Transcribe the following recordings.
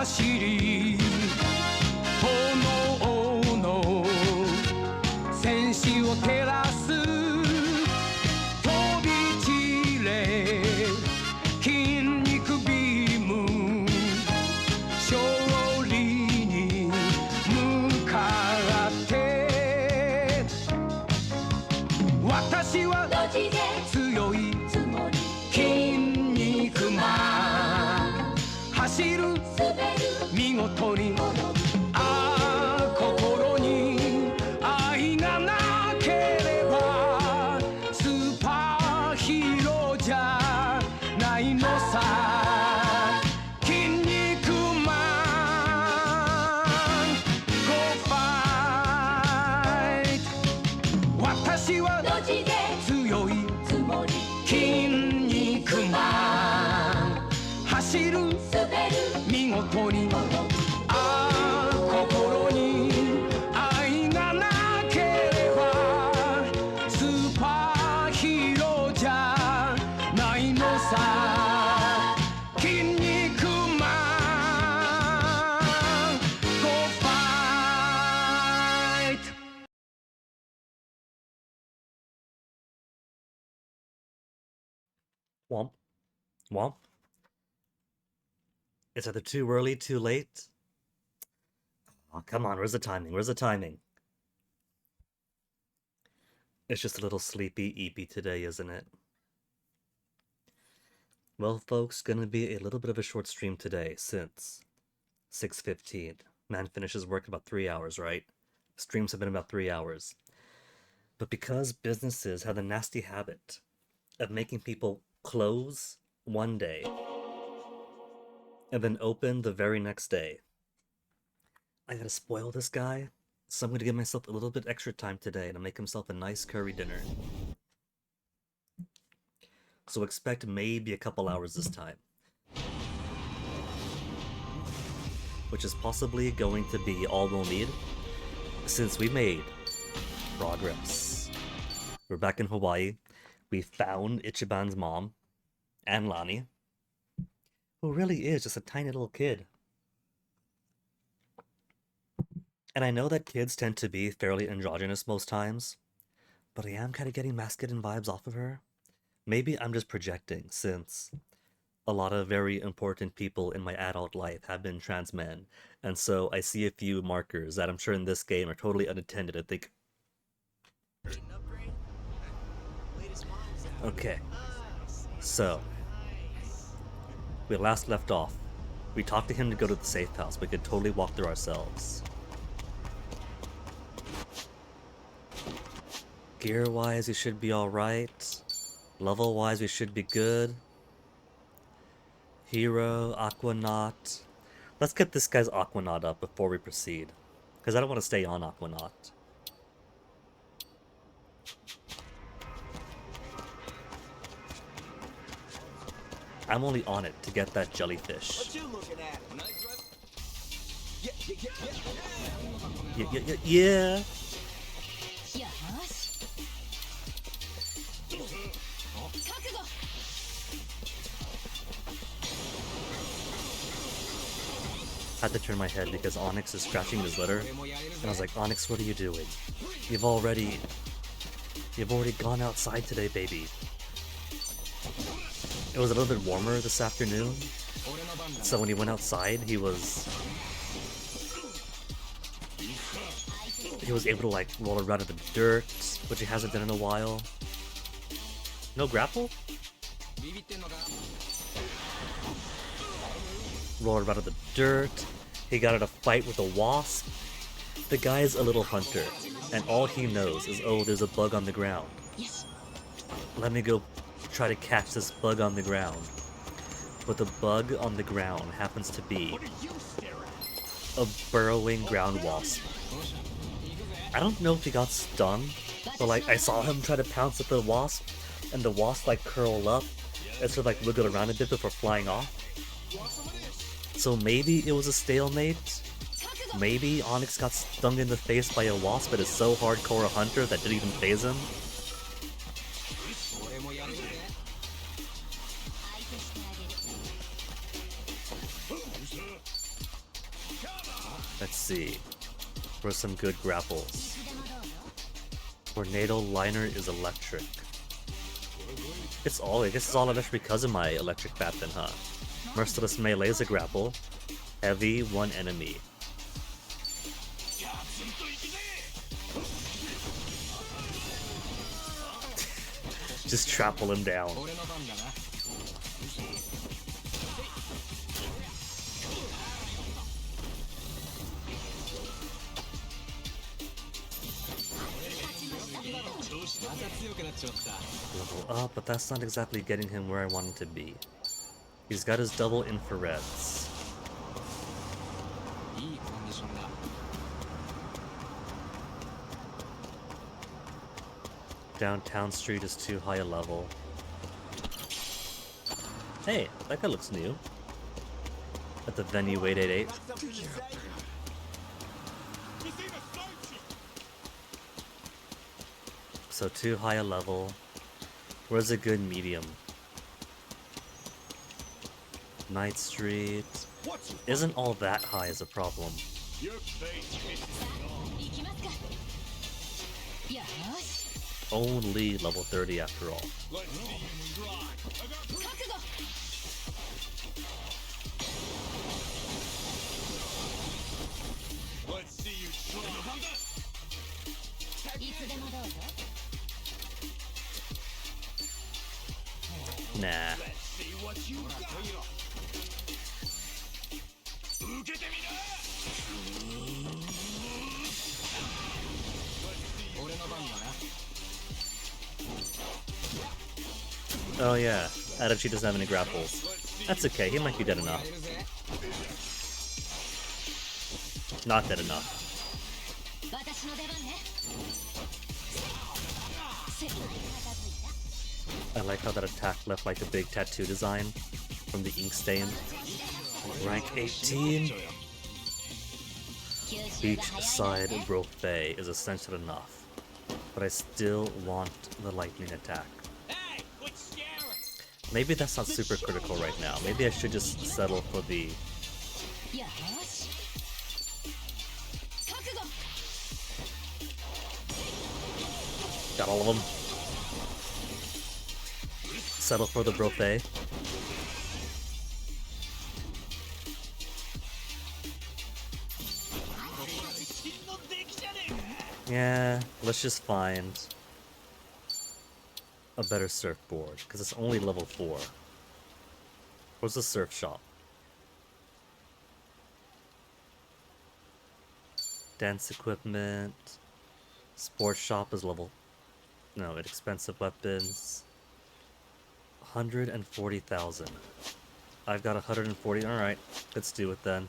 走り炎の戦士を照らす飛び散れ筋肉ビーム勝利に向かって私は強い筋肉マン走る見事にああ心に愛がなければスーパーヒーローじゃないのさ筋肉マン Go fight 私は強い筋肉マン走る見事にああ心に愛がなければスーパーヒーローじゃないのさ筋肉マン Go fight Womp. Womp. It's either too early, too late. Oh, come on, where's the timing? Where's the timing? It's just a little sleepy, eepy today, isn't it? Well, folks, gonna be a little bit of a short stream today, since 6:15. Man finishes work in about 3 hours, right? Streams have been about 3 hours. But because businesses have the nasty habit of making people close one day and then open the very next day, I gotta spoil this guy, so I'm gonna give myself a little bit extra time today to make himself a nice curry dinner. So expect maybe a couple hours this time. Which is possibly going to be all we'll need, since we made progress. We're back in Hawaii. We found Ichiban's mom, and Lani, who really is just a tiny little kid. And I know that kids tend to be fairly androgynous most times, but I am kind of getting masculine vibes off of her. Maybe I'm just projecting, since a lot of very important people in my adult life have been trans men, and so I see a few markers that I'm sure in this game are totally unattended. I think... Okay, so we last left off. We talked to him to go to the safe house. We could totally walk through ourselves. Gear-wise, we should be alright. Level-wise, we should be good. Hero, Aquanaut. Let's get this guy's Aquanaut up before we proceed, because I don't want to stay on Aquanaut. I'm only on it to get that jellyfish. What you looking at? Yeah. I had to turn my head because Onyx is scratching his litter, and I was like, Onyx, what are you doing? You've already gone outside today, baby. It was a little bit warmer this afternoon, so when he went outside, he was able to like roll around in the dirt, which he hasn't done in a while. No grapple? Roll around in the dirt. He got in a fight with a wasp. The guy's a little hunter, and all he knows is, oh, there's a bug on the ground. Let me go try to catch this bug on the ground. But the bug on the ground happens to be a burrowing ground wasp. I don't know if he got stung, but like I saw him try to pounce at the wasp, and the wasp like curl up and sort of like wiggle around a bit before flying off. So maybe it was a stalemate. Maybe Onyx got stung in the face by a wasp but is so hardcore a hunter that didn't even faze him. see. For some good grapples. Tornado Liner is electric. I guess it's all electric because of my electric bat then, huh? Merciless Melee is a grapple. Heavy, one enemy. Just trample him down. Level up, but that's not exactly getting him where I want him to be. He's got his double infrareds. Downtown Street is too high a level. Hey, that guy looks new. At the venue 888. So too high a level. Where's a good medium? Night Street isn't all that high as a problem. Only level 30 after all. Nah. Oh yeah, Adachi doesn't have any grapples. That's okay, he might be dead enough. Not dead enough. I like how that attack left like a big tattoo design from the ink stain. Rank 18. Beachside Brofei is essential enough, but I still want the lightning attack. Maybe that's not super critical right now. Maybe I should just settle for the... Got all of them. Settle for the Brofei. Yeah, let's just find a better surfboard, because it's only level 4. Where's the surf shop? Dance equipment. Sports shop is level... No, expensive weapons. 140,000. I've got 140. Alright, let's do it then.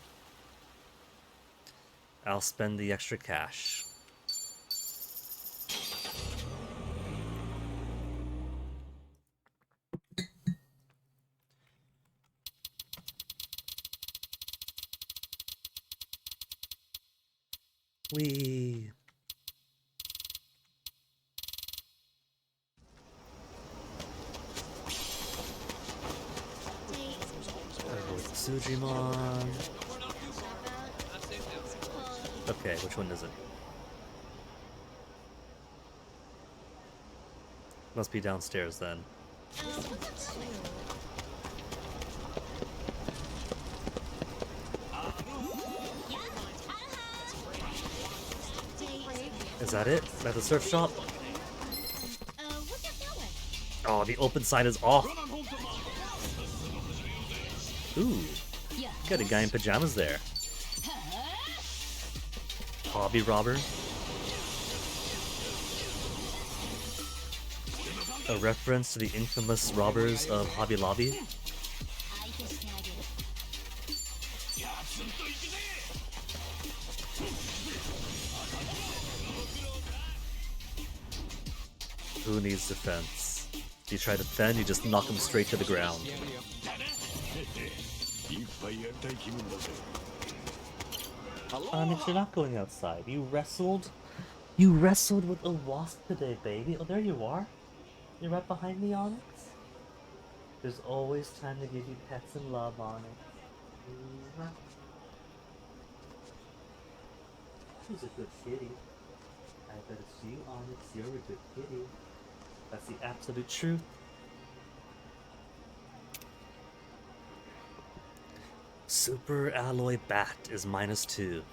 I'll spend the extra cash. Whee! Sujimon. Okay, which one is it? Must be downstairs then. Is that it? Is that the surf shop? Oh, the open sign is off. Ooh, got a guy in pajamas there. Hobby robber. A reference to the infamous robbers of Hobby Lobby. Who needs defense? You try to defend, you just knock him straight to the ground. Onyx, you're not going outside. You wrestled with a wasp today, baby. Oh, there you are. You're right behind me, Onyx. There's always time to give you pets and love, Onyx. Who's a good kitty? I bet it's you, Onyx. You're a good kitty. That's the absolute truth. Super Alloy Bat is -2.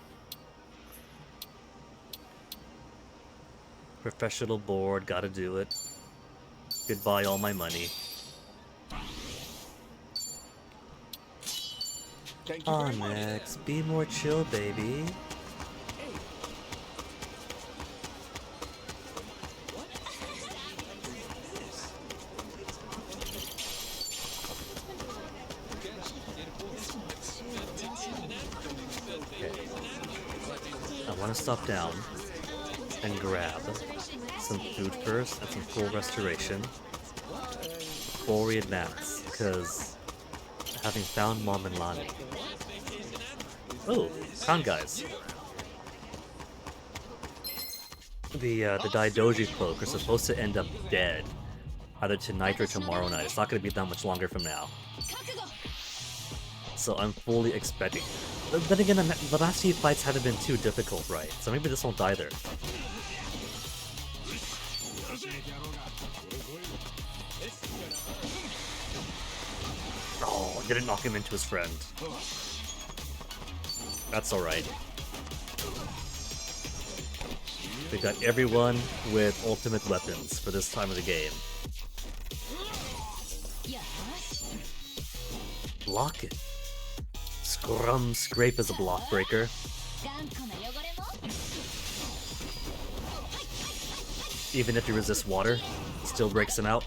Professional board, gotta do it. Goodbye all my money. Onyx, be more chill, baby. Okay. I want to stop down and grab some food first and some full restoration before we advance, because having found Mom and Lani. Oh, Crown guys. The Daidoji cloak are supposed to end up dead either tonight or tomorrow night. It's not going to be that much longer from now. So I'm fully expecting. But then again, the last few fights haven't been too difficult, right? So maybe this won't either. Oh, didn't knock him into his friend. That's alright. We got everyone with ultimate weapons for this time of the game. Block it. Scrum Scrape is a block breaker. Even if you resist water, it still breaks him out.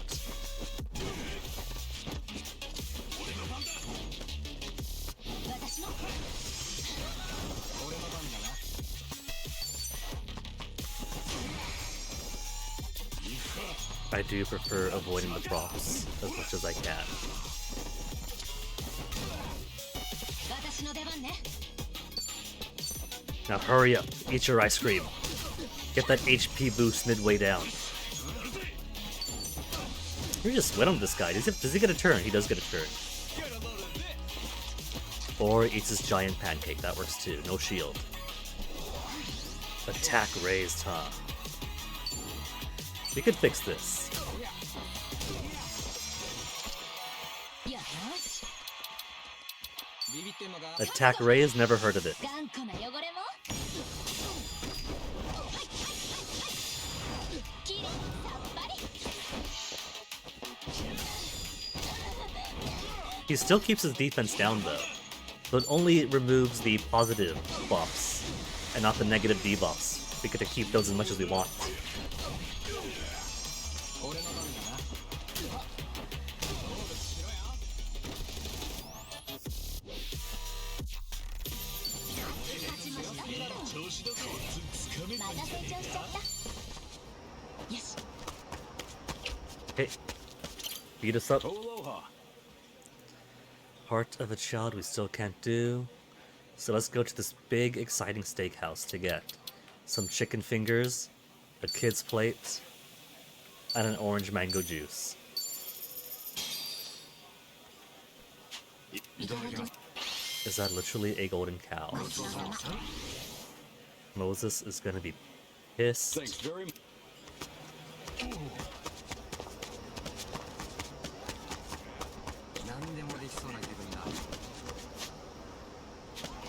I do prefer avoiding the props as much as I can. Now hurry up, eat your ice cream. Get that HP boost midway down. We just went on this guy. Does he get a turn? He does get a turn. Or eats his giant pancake. That works too. No shield. Attack raised, huh? We could fix this. Attack raised? Never heard of it. He still keeps his defense down though, but only removes the positive buffs and not the negative debuffs. We get to keep those as much as we want. Hey, beat us up. Heart of a child we still can't do. So let's go to this big, exciting steakhouse to get some chicken fingers, a kid's plate, and an orange mango juice. Is that literally a golden cow? Moses is gonna be pissed. Thanks very much.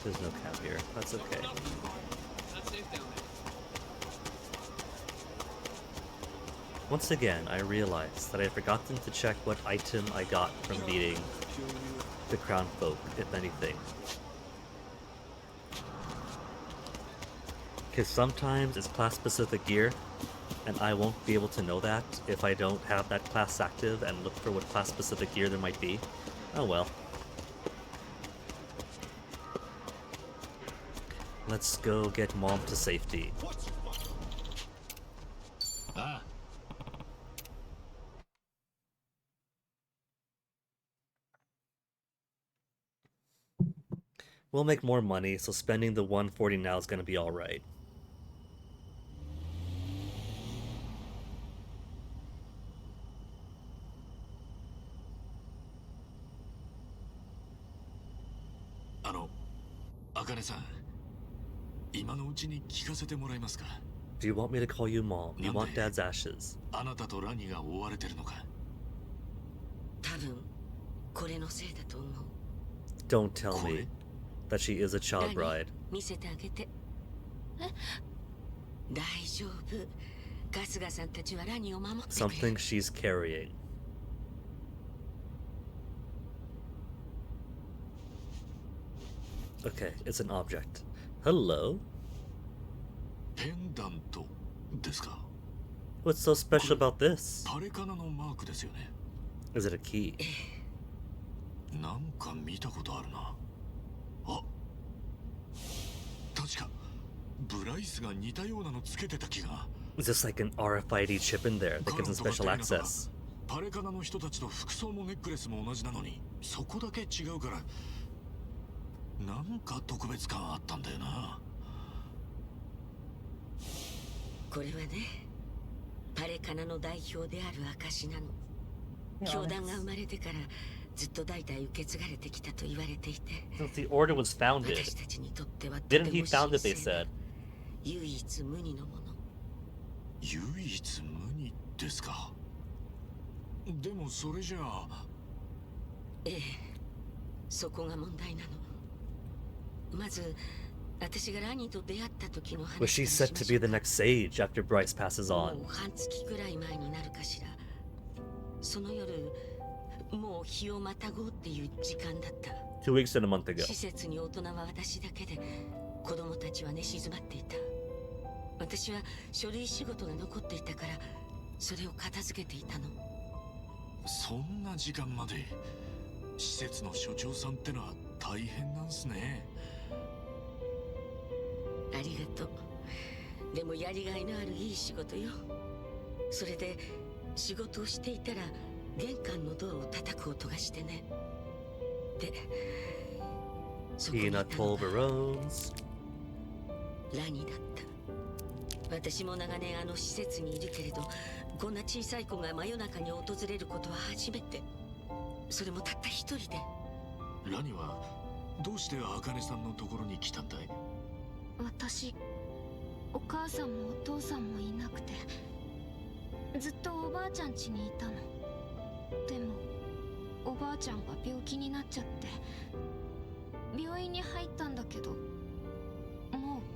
There's no cow here. That's okay. Once again, I realized that I had forgotten to check what item I got from beating the crown folk, if anything. Because sometimes it's class-specific gear, and I won't be able to know that if I don't have that class active and look for what class-specific gear there might be. Oh well. Let's go get Mom to safety. We'll make more money, so spending the 140 now is gonna be alright. 今のうちに聞かせてもらえますか。 Do you want me to call you mom? You want dad's ashes? あなたとラニが追われてるのか。多分これのせいだと思う。 Don't tell me that she is a child bride. 見せてあげて。大丈夫。春日さんたちはラニを守ってくれる。 Something she's carrying. Okay, it's an object. Hello? ペンダントですか。 What's so special about this? パレカナのマークですよね。 Is it a key? なんか見たことあるな。あ、確かブライスが似たようなのつけてた気が。 Is this like an RFID chip in there that gives him special access? パレカナの人たちと服装もネックレスも同じなのに、そこだけ違うから、なんか特別感あったんだよな。これはね、パレカナの代表である証なの。教団が生まれてからずっと代々受け継がれてきたと言われていて、 Since the order was founded, 私たちにとってはと didn't て he も found it, 神 they 聖な said? 唯一無二のもの。唯一無二ですか。でもそれじゃあ。ええ、そこが問題なの。まず私がラニーと出会った時の話から Was she しま set to し be ょう the か。 next sage after Bryce passes も on? う半月くらい前になるかしら。その夜、もう日をまたごうっていう時間だった。 2 weeks and a month ago. 施設に大人は私だけで、子供たちは寝静まっていた。私は書類仕事が残っていたから、それを片付けていたの。そんな時間まで。施設の所長さんってのは大変なんすね。ありがとう。でもやりがいのあるいい仕事よ。それで仕事をしていたら玄関のドアを叩く音がしてね。で、そこにいた Peanut のが Toblerones. ラニだった。私も長年あの施設にいるけれど、こんな小さい子が真夜中に訪れることは初めて。それもたった一人で。ラニはどうして茜さんのところに来たんだい。私、お母さんもお父さんもいなくて、ずっとおばあちゃん家にいたの。でもおばあちゃんが病気になっちゃって、病院に入ったんだけど、もう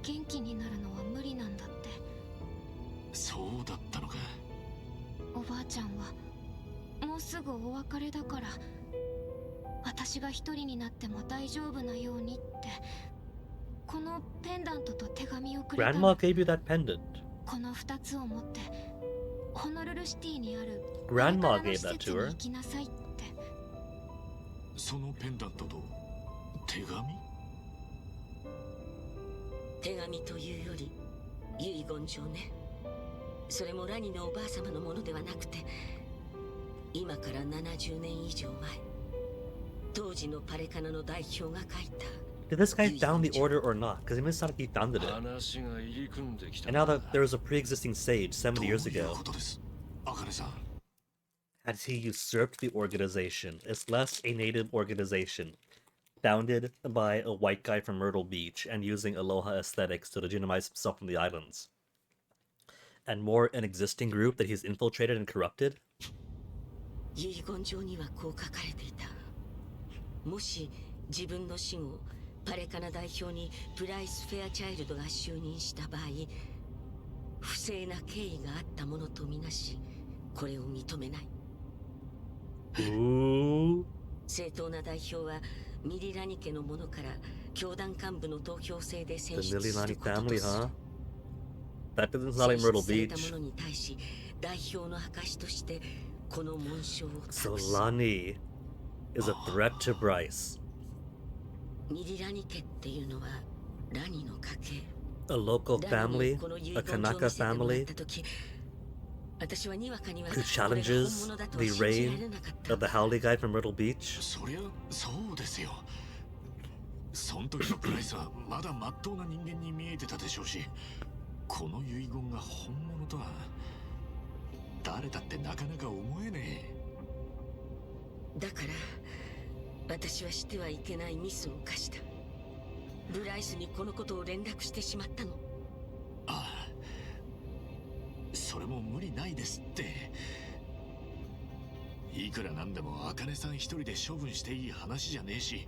元気になるのは無理なんだって。そうだったのか。おばあちゃんはもうすぐお別れだから、私が一人になっても大丈夫なようにって、このペンダントと手紙をくれた Grandma の。 gave you that pendant. この2つを持ってホノルルシティにある Grandma パレ gave カナ that の施設 to に her. 行きなさいって。そのペンダントと手紙。手紙というより遺言状ね。それもラニのおばあ様のものではなくて、今から70年以上前、当時のパレカナの代表が書いた。 Did this guy found the order or not? Because it must not like he founded it. 話が入り組んできた。 And now that there was a pre-existing sage 70どう years いう ago, ことです、茜さん。 has he usurped the organization? It's less a native organization, founded by a white guy from Myrtle Beach and using aloha aesthetics to legitimize himself from the islands, and more an existing group that he's infiltrated and corrupted? 遺言状にはこう書かれていた。もし自分の死後、パレカナ代表にプライス・フェアチャイルドが就任した場合、不正な経緯があったものとみなし、これを認めない。 Ooh. 正当な代表はミリラニ家の者から教団幹部の投票制で The 選出す Mililani ることと family, する。 huh? That doesn't sound like Myrtle 選出された Beach. 者に対し、代表の証としてこの紋章を So 託す。 Lani is a threat to Bryce. ミリラニ家っていうのはラニの家系。 A local ラニ family, にこの遺 a 言状を Kanaka 見せてもらっ family, た時、私はにわかには who これが challenges 本物だと the は信じられ reign なかった of the Howley guy from Myrtle Beach. そりゃそうですよ。その時のプライスはまだ真っ当な人間に見えてたでしょうし、この遺言が本物とは誰だってなかなか思えねだから私はしてはいけないミスを犯した。ブライスにこのことを連絡してしまったの？ああ、それも無理ないですって。いくらなんでも茜さん一人で処分していい話じゃねえし、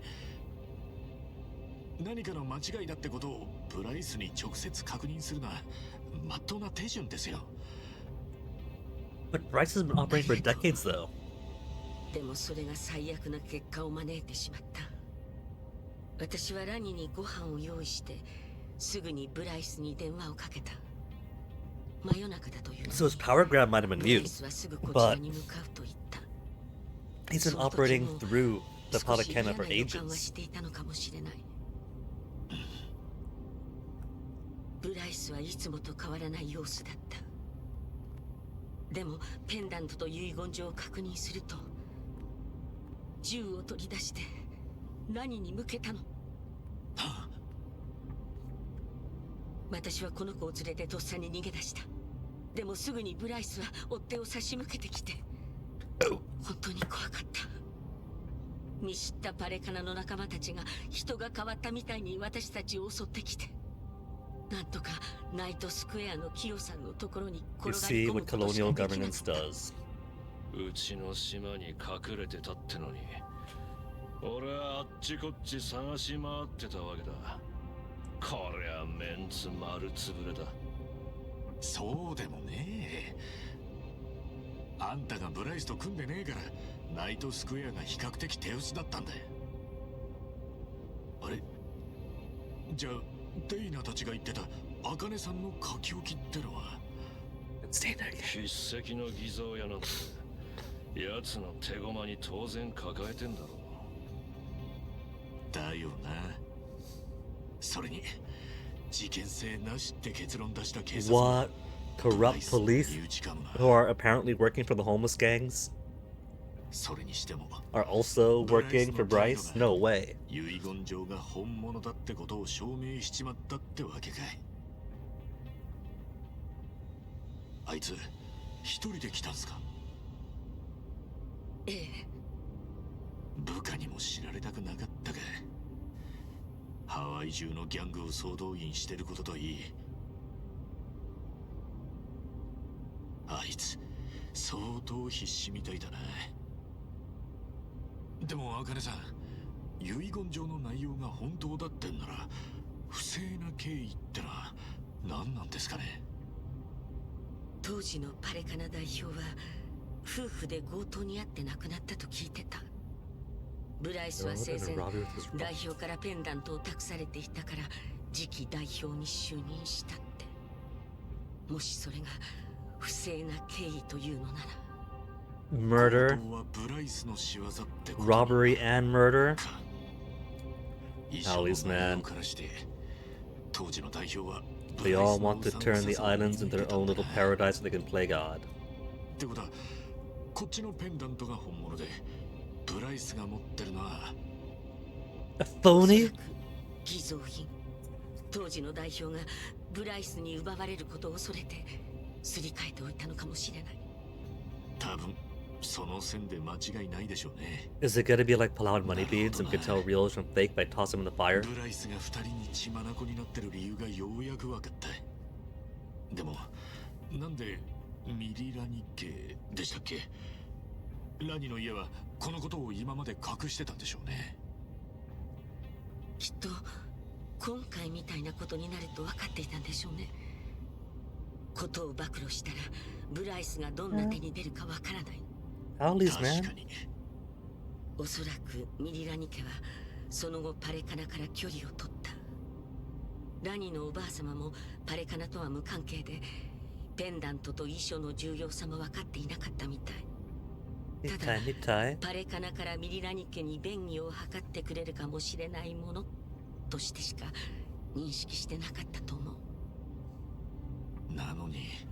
何かの間違いだってことをブライスに直接確認するのはまっとうな手順ですよ。 But Bryce has been operating for decades, though. でもそれが最悪な結果を招いてしまった。私はラニにご飯を用意してすぐにブライスに電話をかけた。真夜中だというのに So his power grab might have been ブラ new, イスはすぐこちら but に向かうと言った。 he's been operating through the Palacana for 少し嫌な予感は ages. していたのかもしれない。ブライスはいつもと変わらない様子だった。でもペンダントと遺言状を確認すると、銃を取り出して何に向けたの。私はこの子を連れてとっさに逃げ出した。でもすぐにブライスは追っ手を差し向けてきて、本当に怖かった。見知ったパレカナの仲間たちが人が変わったみたいに私たちを襲ってきて、なんとかナイトスクエアのキヨさんのところに You 転がり see 込む what ことしか colonial できなか governance った。 does. うちの島に隠れてたってのに、俺はあっちこっち探し回ってたわけだ。こりゃメンツ丸つぶれだ。そうでもねえ。あんたがブライスと組んでねえからナイトスクエアが比較的手薄だったんだよ。あれ、じゃあデイナたちが言ってた茜さんの書き置きってのは筆跡の偽造やなんて奴の手駒に当然抱えてんだろう。だよな。それに事件性なしって結論出した警察 What? Corrupt police who are apparently working for the homeless gangs それにしても are also working for Bryce? No way. 遺言状が本物だってことを証明しちまったってわけかい。あいつ一人で来たんすか？ええ。部下にも知られたくなかったか。ハワイ中のギャングを総動員してることといい、あいつ相当必死みたいだな。でも茜さん、遺言状の内容が本当だってんなら不正な経緯ってのは何なんですかね？当時のパレカナ代表は夫婦で強盗に遭って亡くなったと聞いてた。ブライスは生前代表からペンダントを託されていたから次期代表に就任したって。もしそれが不正な経緯というのなら Murder, robbery, and murder? Howlies, man. They all want to turn the islands into their own little paradise so they can play God. ってことはこっちのペンダントが本物でブライスが持ってるのは A phony? 偽造品。当時の代表がブライスに奪われることを恐れてすり替えておいたのかもしれない。多分その線で間違いないでしょうね。 Is it gonna be like Palawan money beads and we can tell real from fake by tossing them in the fire? ブライスが二人に血眼になってる理由がようやく分かった。でもなんでミリラ日系でしたっけ？ラニの家はこのことを今まで隠してたんでしょうね。きっと今回みたいなことになると分かっていたんでしょうね。ことを暴露したらブライスがどんな手に出るかわからない。Howlies, man. 確かに。おそらくミリラニ家はその後パレカナから距離を取った。ラニのおばあ様もパレカナとは無関係でペンダントと遺書の重要さも分かっていなかったみたい。ただパレカナからミリラニ家に便宜を図ってくれるかもしれないものとしてしか認識してなかったと思う。なのに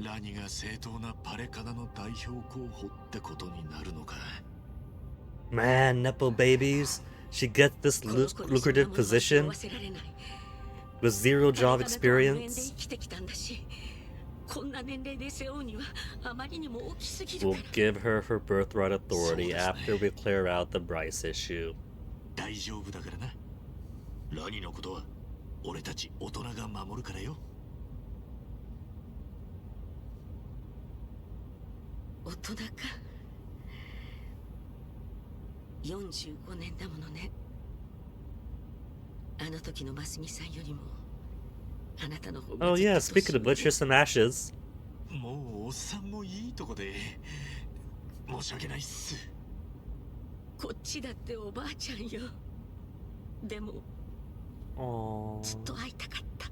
ラニが正当なパレカナの代表候補ってことになるのか。 Man, Nepo babies. She gets this lucrative position with zero job experience. We'll give her her birthright authority after we clear out the Bryce issue. 大丈夫だからな。ラニのことは俺たち大人が守るからよ。大人か。45年だものね。あの時のマスミさんよりもあなたの方が Oh ずっと yeah, 年 speaking of which, here's some ashes. もうおっさんもいいとこで申し訳ないっす。こっちだっておばあちゃんよ。でも Oh, ずっと会いたかった。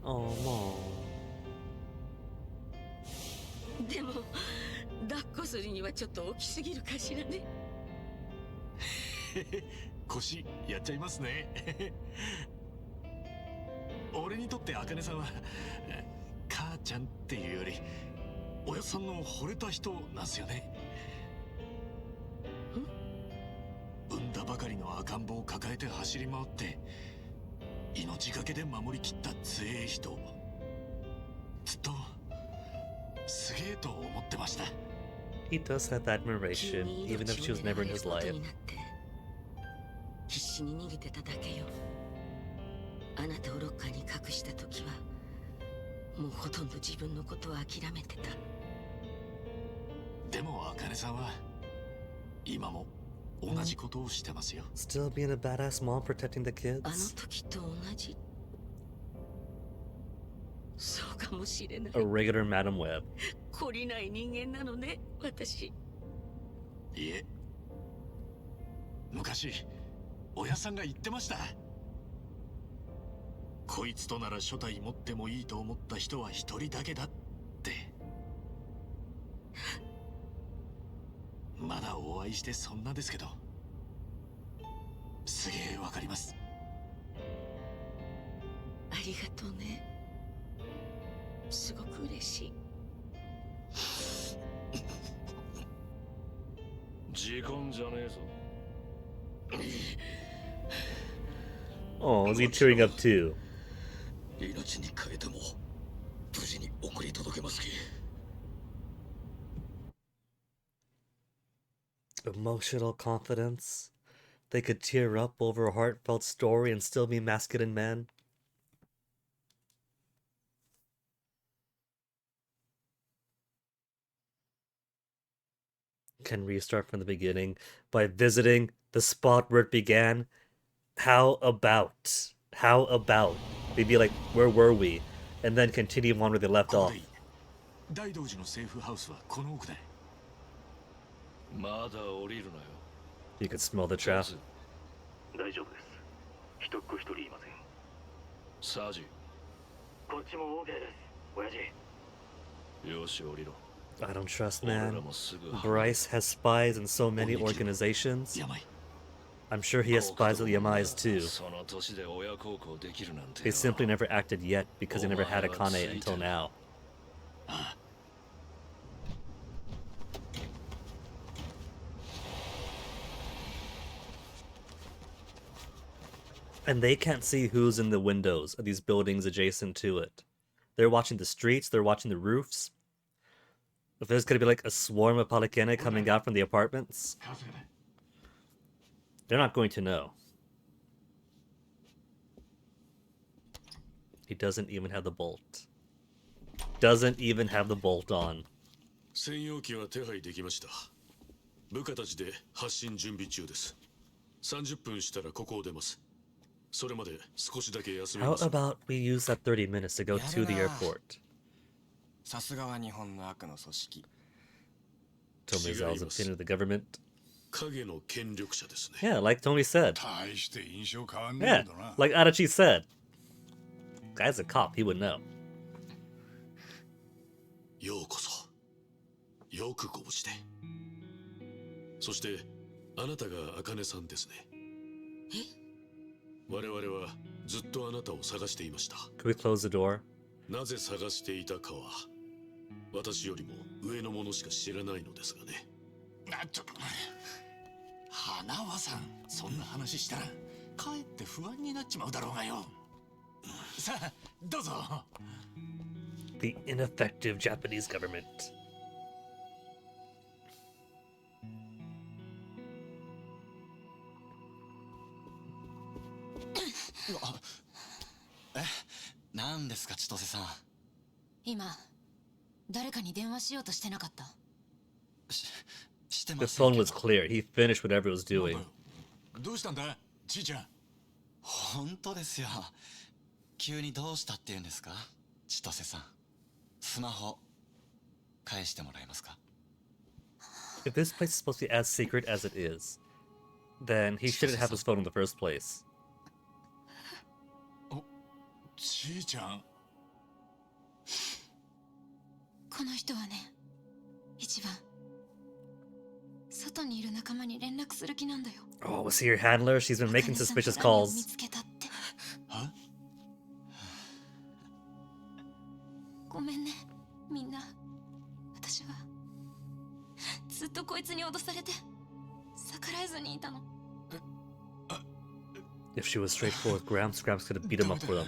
oh, Mom. でも抱っこするにはちょっと大きすぎるかしらね。腰やっちゃいますね。俺にとって茜さんは母ちゃんっていうよりおやっさんの惚れた人なんすよね。産んだばかりの赤ん坊を抱えて走り回って命がけで守りきった強え人、ずっとすげえと思ってました。 He does have admiration, even if she was never in his life. 必死に逃げてただけよ。あなたをロッカーに隠した時はもうほとんど自分のことを諦めてた。でも茜さんは今も同じことをしてますよ。 Still being a badass mom protecting the あの kids? 時と同じ。そうかもしれない。 A regular Madam Web. 懲りない人間なのね、私。いえ、昔親さんが言ってました。こいつとなら初代持ってもいいと思った人は一人だけだって。まだお会いしてそんなですけど、すげえわかります。ありがとうね。すごく嬉しい。時間じゃねえぞ。 Oh, is he tearing up too? 命に変えても無事に送り届けますき。 Emotional confidence. They could tear up over a heartfelt story and still be masculine men. Can restart from the beginning by visiting the spot where it began. How about they'd be like, where were we? And then continue on where they left off. 大道寺のセーフハウスはこの奥で。まだ降りるなよ。 You could smell the trap. 大丈夫です。一っ子一人いません。サージ。こっちも OK です。親父。よし降りろ。 I don't trust, man. Bryce has spies in so many organizations. I'm sure he has spies with Yamai's too. They simply never acted yet because they never had Akane until now. And they can't see who's in the windows of these buildings adjacent to it. They're watching the streets, they're watching the roofs. If there's gonna be like a swarm of Palikene coming out from the apartments, they're not going to know. He doesn't even have the bolt. Doesn't even have the bolt on. 専用機は手配できました。部下たちで発進準備中です。30分したらここを出ます。それまで少しだけ休みます。 How about we use that 30 minutes to go to the airport? さすがは日本の悪の組織。 Tony Zal's opinion of the government. 影の権力者ですね。 Yeah, like Tony said. 大して印象変わんねえ Yeah, けどな。 like Adachi said. Guy's a cop, he would know. ようこそ。よくご無事で。そしてあなたが茜さんですね。我々はずっとあなたを探していました。 Can we close the door? なぜ探していたかは私よりも上の者しか知らないのですがね。ちょっと花輪さん、そんな話したらかえって不安になっちまうだろうがよ。さあどうぞ。 The ineffective Japanese government. 何ですか千歳さん。今誰かに電話しようとしてなかった？してま The せん phone けど。 was clear. He finished whatever he was doing. どうしたんだじいちゃん。本当ですよ。急にどうしたって言うんですか千歳さん。スマホ返してもらえますか？ If this place is supposed to be as secret as it is, then he shouldn't have his phone in the first place. じいちゃん。この人はね、一番外にいる仲間に連絡する気なんだよ。 Oh, was he your handler? She's been making 茜さん suspicious と何を calls. 見つけたって。は？ごめんね、みんな。私はずっとこいつに脅されて逆らえずにいたの。 If she was straightforward with Gramps, Gramps could have beat him up for them.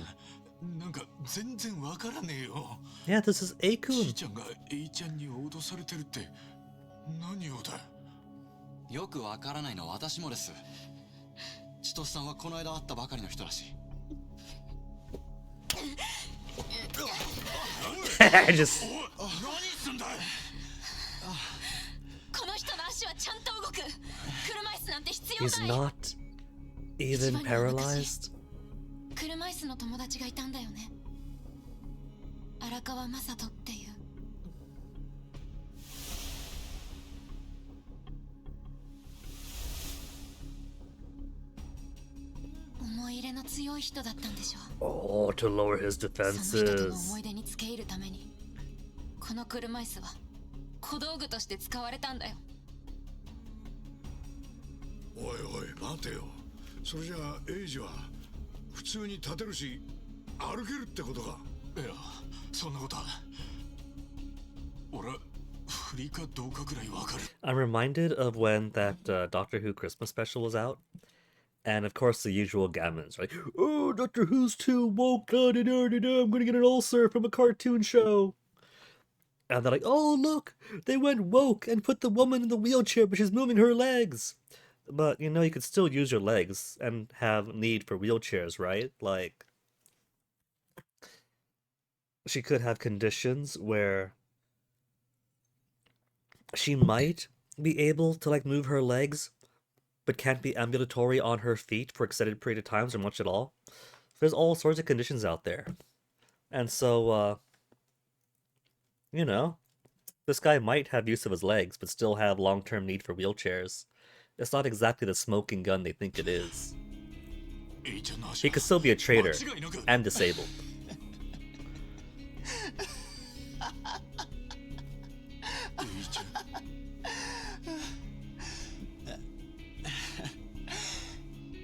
なんか全然わからねえよ。 Yeah, this is じい A-kun. ちゃんがエイちゃんに脅されてるって何をだ。よくわからないのは私もです。千歳さんはこの間会ったばかりの人だし。Just 何すんだ。この人の足はちゃんと動く。車椅子なんて必要 he's ない。 not even paralyzed. 車椅子の友達がいたんだよね。荒川雅人っていう。思い入れの強い人だったんでしょ。 Oh, to lower his その人との defenses. 思い出に付け入るために、この車椅子は小道具として使われたんだよ。おいおい待てよ。それじゃあエイジは普通に立てるし歩けるってことか？いやそんなことは。俺振りかどうかくらいわかる。 I'm reminded of when that Doctor Who Christmas special was out. And of course, the usual gammons, right? Oh, Doctor Who's too woke. Da, da, da, da, da, I'm gonna get an ulcer from a cartoon show. And they're like, oh, look, they went woke and put the woman in the wheelchair, but she's moving her legs. But, you know, you could still use your legs and have need for wheelchairs, right? Like, she could have conditions where she might be able to, like, move her legs, but can't be ambulatory on her feet for extended period of times or much at all. There's all sorts of conditions out there. And so, you know, this guy might have use of his legs, but still have long-term need for wheelchairs. It's not exactly the smoking gun they think it is. He could still be a traitor and disabled.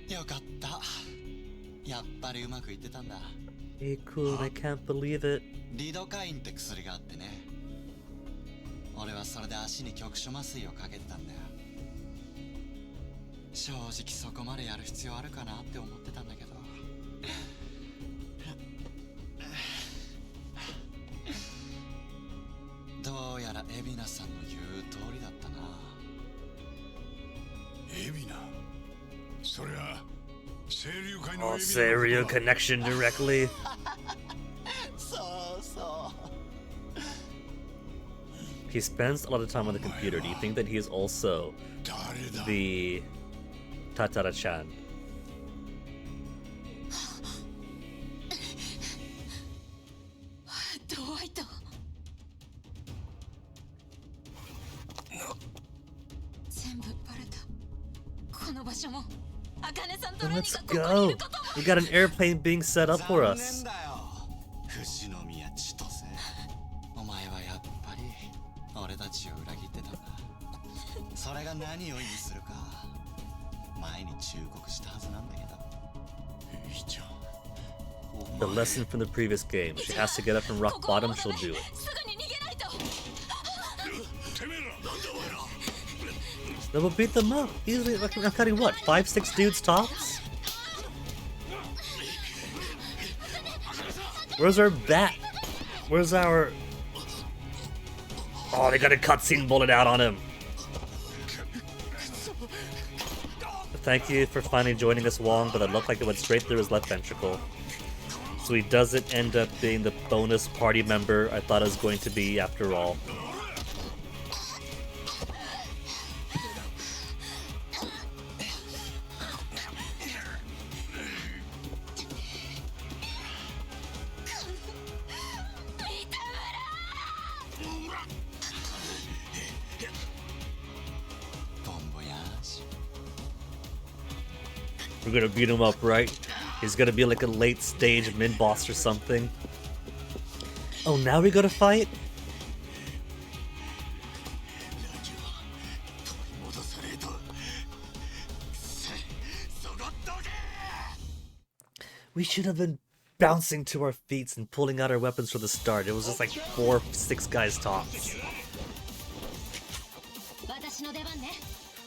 よかった。やっぱりうまくいってたんだ。Hey, cool, I can't believe it. リドカインって薬があってね。俺はそれで足に局所麻酔をかけてたんだよ。正直そこまでやる必要あるかなって思ってたんだけど。どうやら海老名さんの言う通りだったな。海老名。そりゃ清流会の Oh, 海老名 serial のことだ。 connection directly. そうそう。 He spends a lot of time on the computer. Do you think that he is also 誰だ？ the Tatara-chan? ドワイト。全部バレた。この場所も、茜さんと何 Let's かここにい go. ることも。 We got an airplane being set up for 残 us. 念だよ。藤宮千歳。お前はやっぱり俺たちを裏切ってたんだ。それが何を意味するか前に忠告したはずなんだけど。エイちゃん。 The lesson from the previous game. She has to get up from rock bottom, she'll do it. すぐに逃げないと。てめえらなんだお前ら。 Then we'll beat them up. Easily, like, I'm cutting what? 5, 6 dudes tops? Where's our bat? Where's our... Oh, they got a cutscene bullet out on him. Thank you for finally joining us, Wong, but it looked like it went straight through his left ventricle. So he doesn't end up being the bonus party member I thought it was going to be after all. We're gonna beat him up, right? He's gonna be like a late stage mid boss or something. Oh, now we gotta fight? We should have been bouncing to our feet and pulling out our weapons from the start. It was just like 4 or 6 guys tops.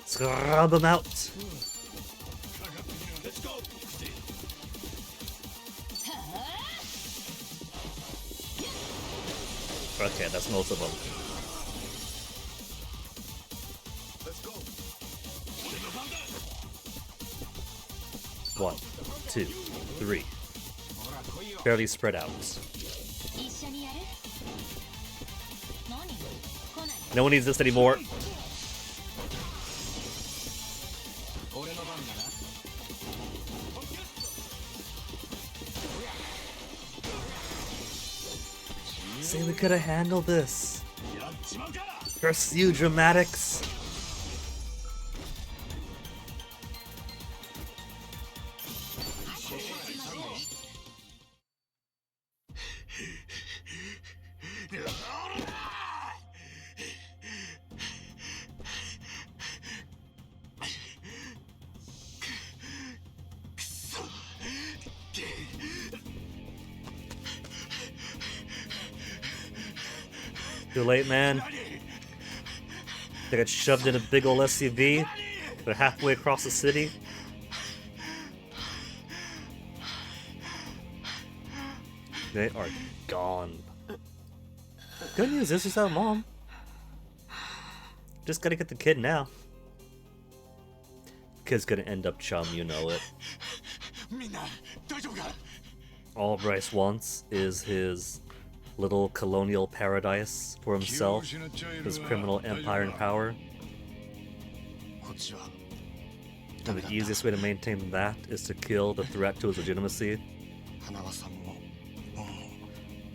Scrub them out. Okay, that's most of them. One, two, three. Fairly spread out. No one needs this anymore. Say we could have handled this. Curse you, dramatics. Too late, man. They got shoved in a big ol' SUV. They're halfway across the city. They are gone. Good news, this is our mom. Just gotta get the kid now. Kid's gonna end up chum, you know it. All Bryce wants is his little colonial paradise for himself, his criminal empire and power. And the easiest way to maintain that is to kill the threat to his legitimacy.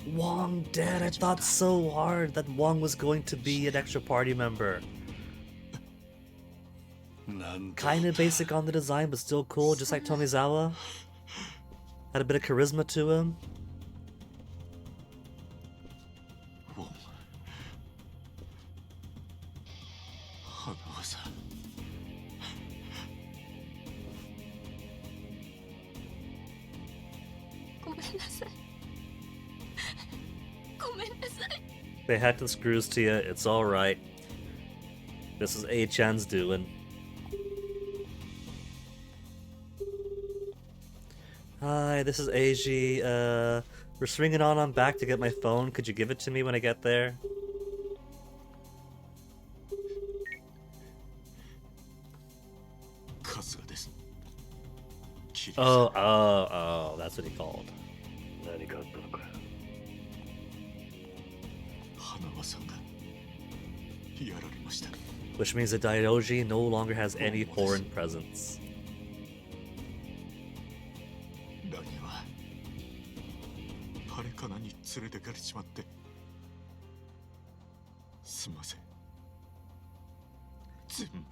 Wong dead. I thought so hard that Wong was going to be an extra party member. Kinda basic on the design, but still cool, just like Tomizawa. Had a bit of charisma to him. They had the screws to you, it's alright. This is A-chan's doing. Hi, this is Eiji. We're swinging on back to get my phone. Could you give it to me when I get there? Oh, that's what he called. Which means the Daidoji no longer has any foreign presence.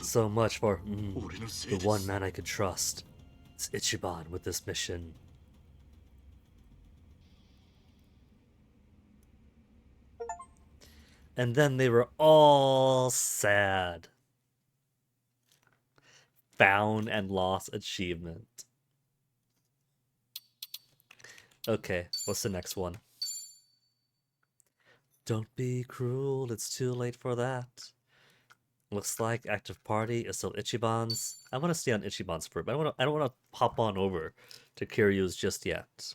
So much for the one man I could trust. It's Ichiban with this mission. And then they were all sad. Found and lost achievement. Okay, what's the next one? Don't be cruel, it's too late for that. Looks like active party is still Ichiban's. I want to stay on Ichiban's for, but I don't want to hop on over to Kiryu's just yet.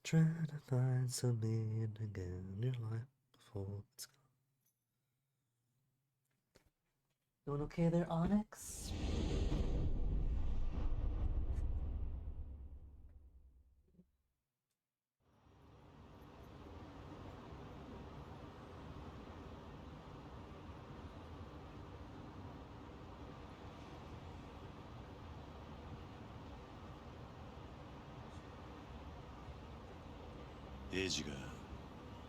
Trying to find some meaning again in your life before it's gone. Doing okay there, Onyx? エイジが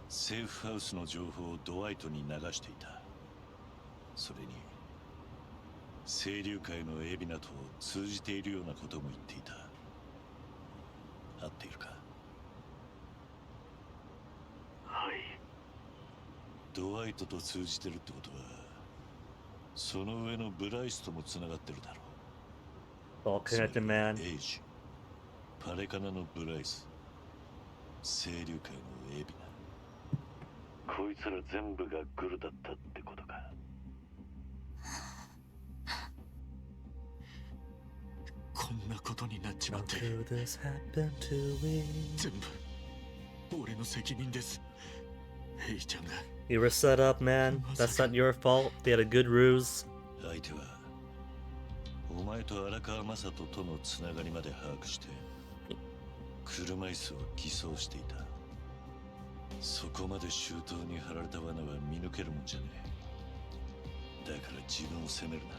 セーフハウスの情報をドワイトに流していた。それに清流会のエビナと通じているようなことも言っていた。合っているか？はい。ドワイトと通じてるってことはその上のブライスともつながってるだろう。 All connected, man. エイジ、パレカナのブライス、清流会のエビナ、こいつら全部がグルだったってことか。こんなことになっちま How って could this happen to me? 全部俺の責任です。ヘイちゃんが You were set up, man. That's not your fault. They had a good ruse. 相手はお前と荒川雅人とのつながりまで把握して車椅子を偽装していた。そこまで周到に張られた罠は見抜けるもんじゃねえ。だから自分を責めるな。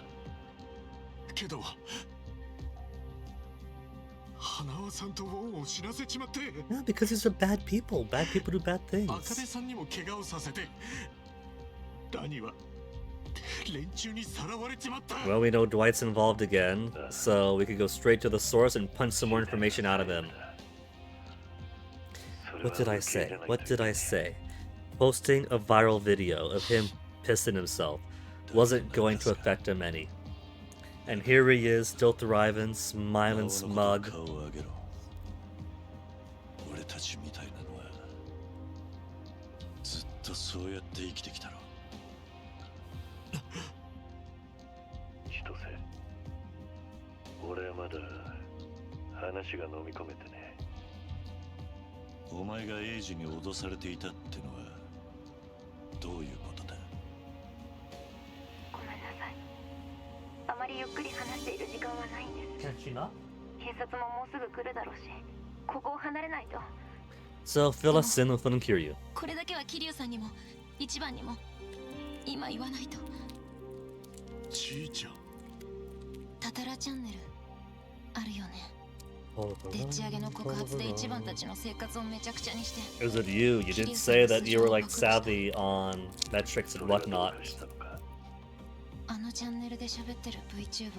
けど花輪さんとウォンを死なせちまって。 Yeah, because these are bad people. Bad people do bad 茜 things. さんにも怪我をさせて、ラニは連中にさらわれちまった。 Well, we know Dwight's involved again, so we could go straight to the source and punch some more information out of him. What did I say? What did I say? Posting a viral video of him pissing himself wasn't going to affect him any. And here he is, still thriving, smiling smug. 顔を上げろ。俺たちみたいなのはずっとそうやって生きてきたろ。千歳、俺はまだ話が飲み込めてね。お前がエイジに脅されていたってのはどういうことだ？ごめんなさい。あまりゆっくり話している時間はないんです。 Can she not? 警察ももうすぐ来るだろうし、ここを離れないと。 So fill us in with what Kiryu. これだけは桐生さんにも一番にも今言わないと。ちいちゃん、タタラチャンネルあるよね。でっち上げの告発で一番たちの生活をめちゃくちゃにして。 It was with you. You did say that you were like savvy on metrics and whatnot. あのチャンネルで喋ってる VTuber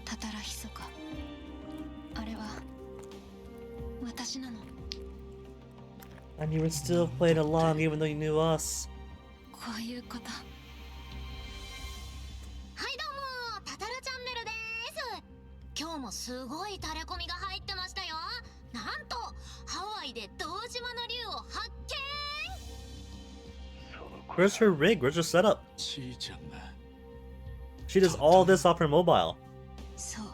タタラヒソカ、あれは私なの。 And you were still playing along even though you knew us. こういうこと。はいどうも、タタラチャンネルです。今日もすごいタレコミが入ってましたよ。なんとハワイで堂島の竜を発見。 Where's her rig? Where's her setup? ちいちゃんが She does all this off her mobile. そう、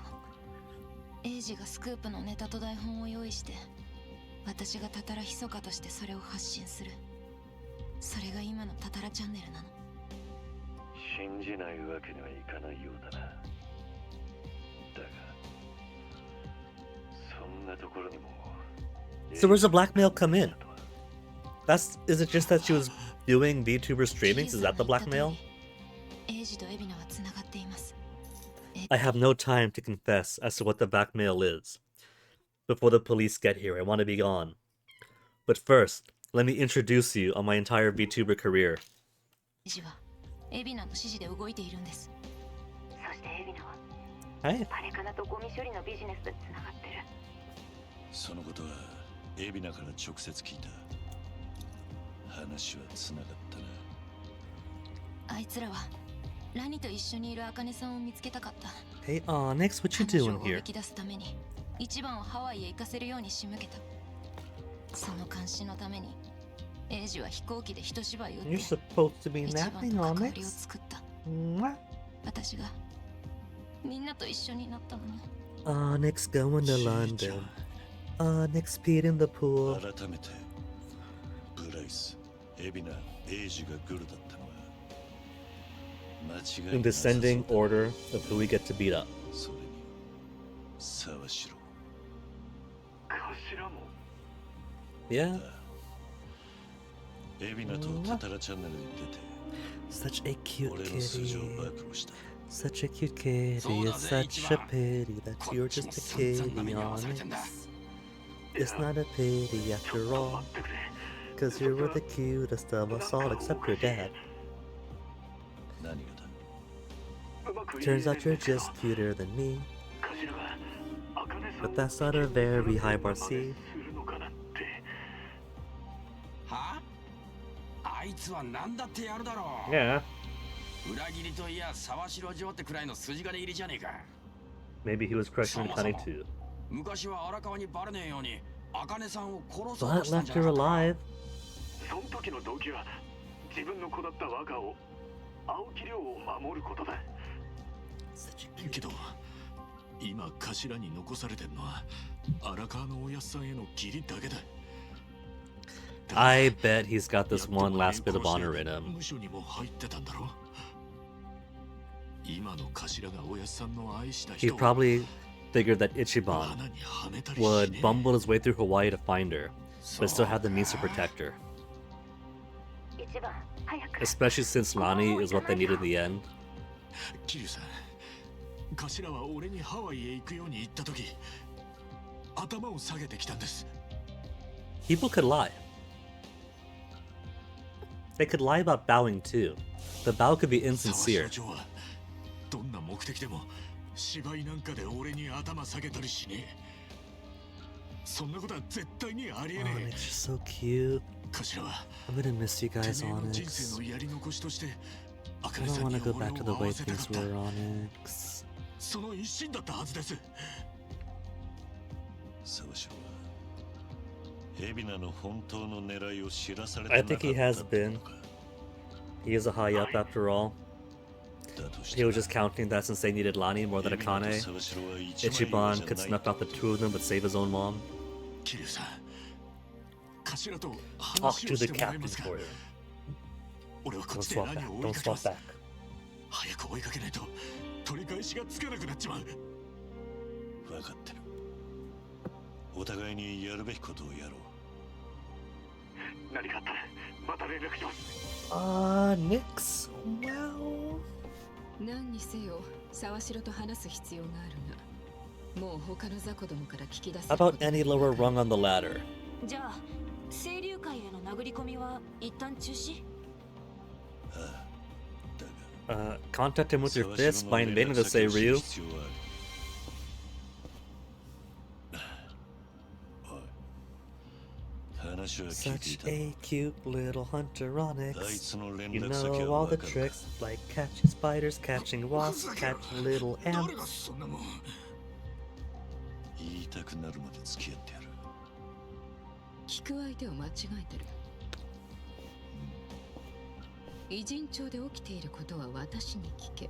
エイジがスクープのネタと台本を用意して、私がタタラヒソカとしてそれを発信する。それが今のタタラチャンネルなの。信じないわけにはいかないようだな。だがそんなところにも。 So where's the blackmail come in? Is it just that she was doing VTuber streamings? Is that the blackmail? エイジとエビナはつながっています。 I have no time to confess as to what the blackmail is. Before the police get here, I want to be gone. But first, let me introduce you on my entire VTuber career. エイジはエビナの指示で動いているんです。そしてエビナは Hey. パレカナとゴミ処理のビジネスでつながってる。そのことはエビナから直接聞いた。話はつながったな。あいつらはラニと一緒にいるアカネさんを見つけたかった。 Hey, Onyx, what you 彼女 doing を here? 引き出すために一番をハワイへ行かせるように仕向けた。その監視のためにエイジは飛行機で一芝居打っ You're て supposed to be 一番 napping, と関わりを Onyx. 作った。 Mwah. 私がみんなと一緒になったのに。 Onyx going to London. Onyx peed in the pool. 改めてブライス、エビナ、エイジがグルだったのは間違い In なさそうだ。 descending order of who we get to beat up. それに沢城。頭も Yeah? エビナとタタラチャンネルに出て Such a cute 俺の素性を kitty. 暴露した。 Such a cute kitty. So It's now such a pity that you're just a kitty, こっちも散々な目に遭わされてんだ。 Onyx. It's not a pity after all, cause you were the cutest of us all except your dad. 何がだ Turns out you're just cuter than me, but that's not a very high bar, see? はあいつは何だってやるだろう。 Yeah, 裏切りといや沢城城ってくらいの筋金入りじゃねえか。 maybe he was questioning cunning too. 昔は荒川にバレねえように茜さんを殺そうと But したんじ left ゃな her かったか。 alive. その時の動機は自分の子だった若を青木亮を守ることだ。けど今頭に残されてるのは荒川のおやっさんへの義理だけだ。 I bet he's got this one last bit of honor in him. 無所にも入ってたんだろ。今の頭がおやっさんの愛した He 人を probably figured that Ichiban 罠にはめたりしね would bumble his way through Hawaii to find her, but still have the means to protect her. Especially since Lani is what they need in the end. 桐生さん、頭は俺にハワイへ行くように言った時頭を下げてきたんです。 People could lie. They could lie about bowing too. The bow could be 沢 insincere. 城城はどんな目的でも芝居なんかで俺に頭下げたりしねえ。そんなことは絶対にありえね Onyx, え。 you're so cute. 頭は I'm gonna miss you て guys, めえの人生 Onyx. のやり残しとして I 茜 don't さんに wanna go 俺 back to the を会 way わせたか things った。 were, Onyx. その一心だったはずです。沢城は海老名の本当の狙いを知らされて I なかっ think he た has っての been. か。 He is a high up after all. だとし He て was just counting that since they needed Lani more than 海老名と Akane, 沢城は一枚岩 Ichiban じゃ could ない snuff out the two of them but save his own mom. 桐生さん、頭と Talk 話 to を the してもらえ captain ますか。 for you. 俺はこ Don't っちで swap 何 back. を追い Don't かけま swap す。 back. 早く追いかけないと取り返しがつかなくなっちまう。分かってる。お互いにやるべきことをやろう。何かあったらまた連絡します。Nix. Well. 何にせよ沢城と話す必要があるが、もう他の雑魚どもから聞き出せ How about any lower rung on the ladder? じゃあ清流会への殴り込みは一旦中止。ああ、だが Contact him with your 沢 fist 城 by の invading 連 the 絡先を知る Seiryu. 必要はある。おい、話は聞いてい Such た。 a cute little hunter あい Onyx. つの連 You 絡先 know は all the 分かるか。 tricks like catching spiders, catching wasps, catching little 誰が ants. そんなもん。言いたくなるまで付き合ってやる。聞く相手を間違えてる。偉人町で起きていることは私に聞け。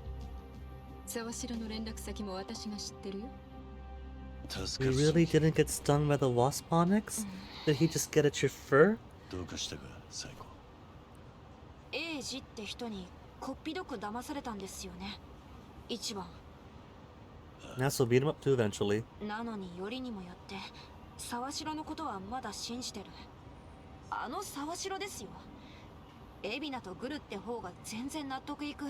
沢城の連絡先も私が知ってるよ。助 You かるぞ。 really didn't get stung by the wasp, Onyx? Did he just get at your fur? どうかしたか、最後。エイジって人にこっぴどく騙されたんですよね、一番。 Nass will beat him up too eventually. なのによりにもよって沢城のことはまだ信じてる。あの沢城ですよ。海老名とグルって方が全然納得いく。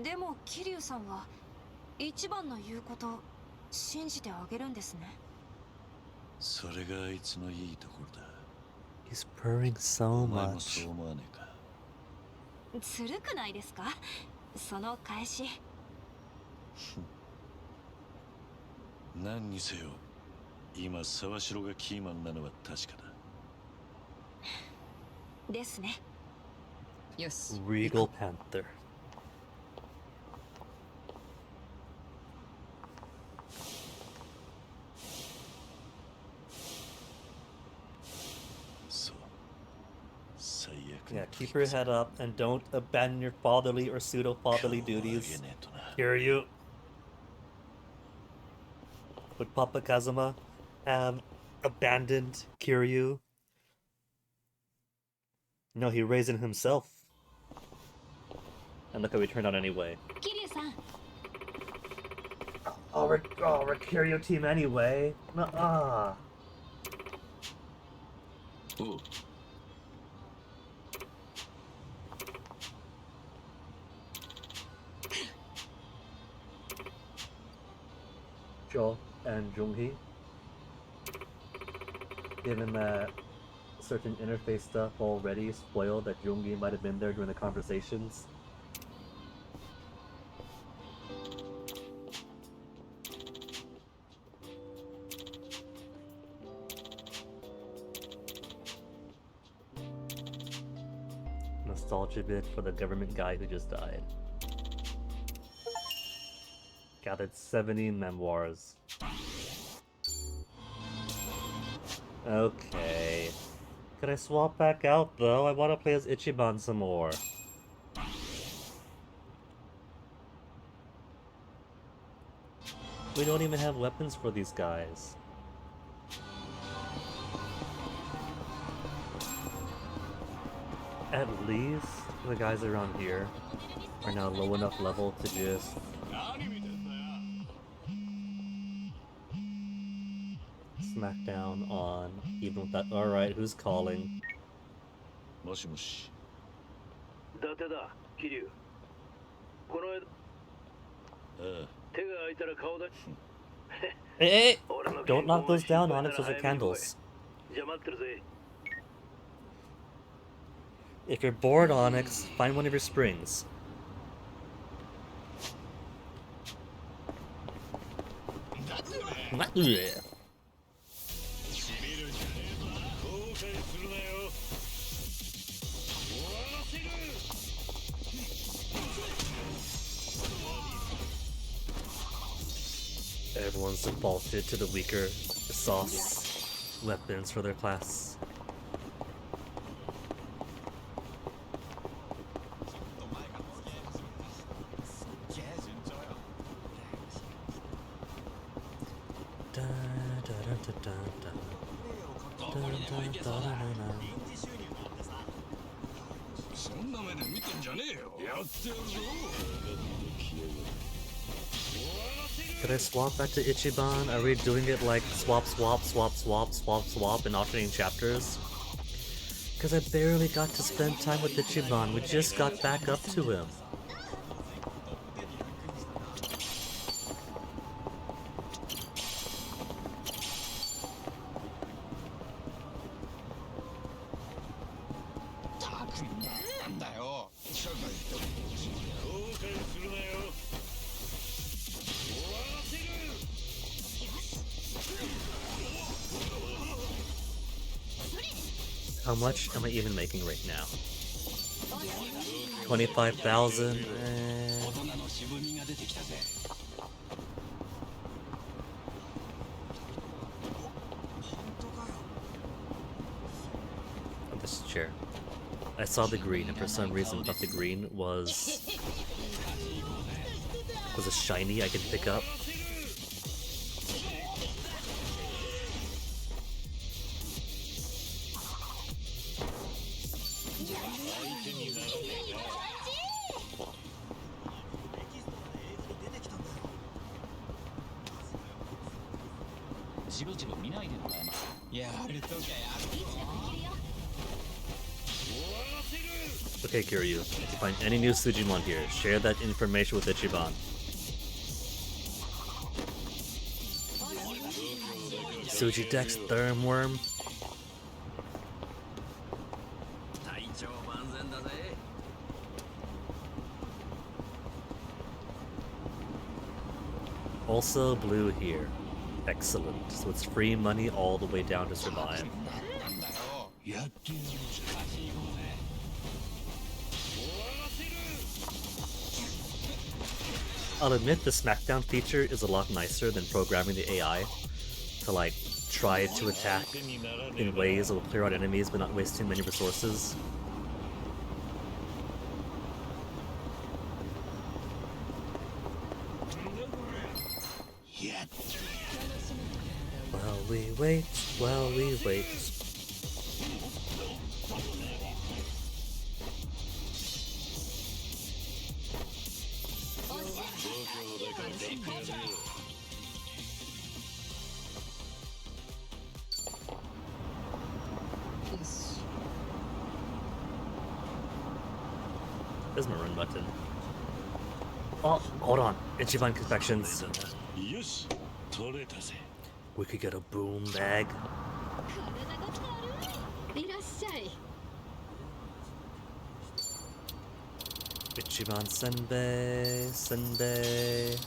でも桐生さんは一番の言うこと信じてあげるんですね。それがあいつのいいところだ。 He's purring so お前も much. そう思わねえか。ずるくないですか、その返し。何にせよ、今沢城がキーマンなのは確かだ。ですね。よし。 Regal Panther. So, 最悪 Yeah, keep your head up and don't abandon your fatherly or pseudo-fatherly 顔を上げ duties. ねえとな。 Hear you? Would Papa Kazuma have abandoned Kiryu? No, he raised it himself. And look how he turned out anyway. 桐生さん、 Oh, we're Kiryu team anyway. Nuh-uh. おう。 Jo and Junghee. given that certain interface stuff already spoiled that Jungi might have been there during the conversations. Nostalgia bit for the government guy who just died. Gathered 70 memoirs. Okay. Could I swap back out though? I want to play as Ichiban some more. We don't even have weapons for these guys. At least the guys around here are now low enough level to just smack down on even with that. Alright, who's calling? もしもし。伊達だ、桐生。この間。手が空いたら顔だ。Hey, don't knock those down, Onyx. Those are candles. じゃ待ってるぜ。 If you're bored, Onyx, find one of your springs. Everyone's defaulted to the weaker sauce weapons for their class. Could I swap back to Ichiban? Are we doing it like swap, swap, swap, swap, swap, swap in alternating chapters? Because I barely got to spend time with Ichiban. We just got back up to him. How much am I even making right now? 25,000. This chair. I saw the green, and for some reason, thought the green was a shiny I could pick up. Okay, Kiryu, if you find any new Sujimon here, share that information with Ichiban. Suji Dex Thermworm. Also blue here. Excellent. So it's free money all the way down to survive. I'll admit the Smackdown feature is a lot nicer than programming the AI to like try to attack in ways that will clear out enemies but not waste too many resources. While we wait, while we wait. There's my run button. Oh, hold on. Ichiban Confections. We could get a boom bag. いらっしゃい。 Ichiban Senbei, Senbei.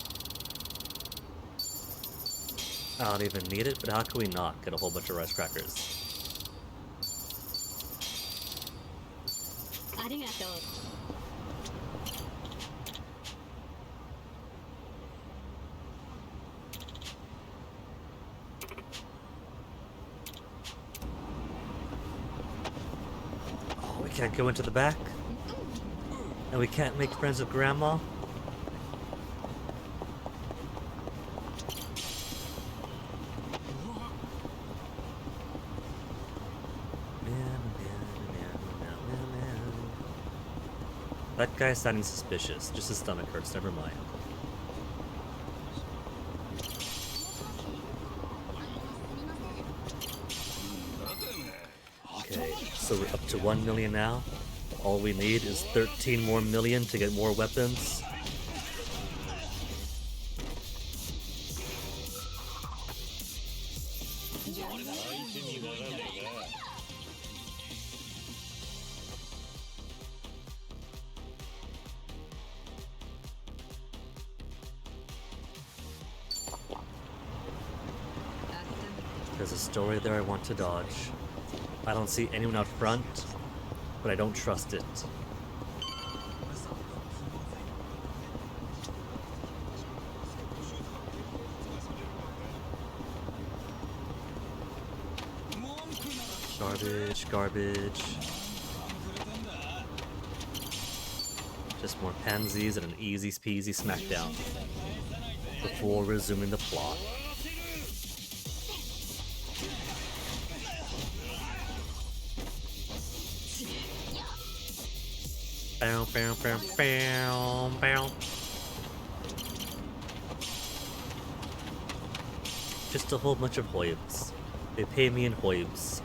I don't even need it, but how can we not get a whole bunch of rice crackers? ありがとう。 Oh, we can't go into the back? And we can't make friends with Grandma? That guy's sounding suspicious. Just his stomach hurts, never mind. Okay, so we're up to 1 million now. All we need is 13 more million to get more weapons. There's a story there I want to dodge. I don't see anyone out front, but I don't trust it. Garbage, garbage. Just more pansies and an easy peasy smackdown before resuming the plot. Bow, bow, bow, bow, bow. Just a whole bunch of hoibs. They pay me in hoibs.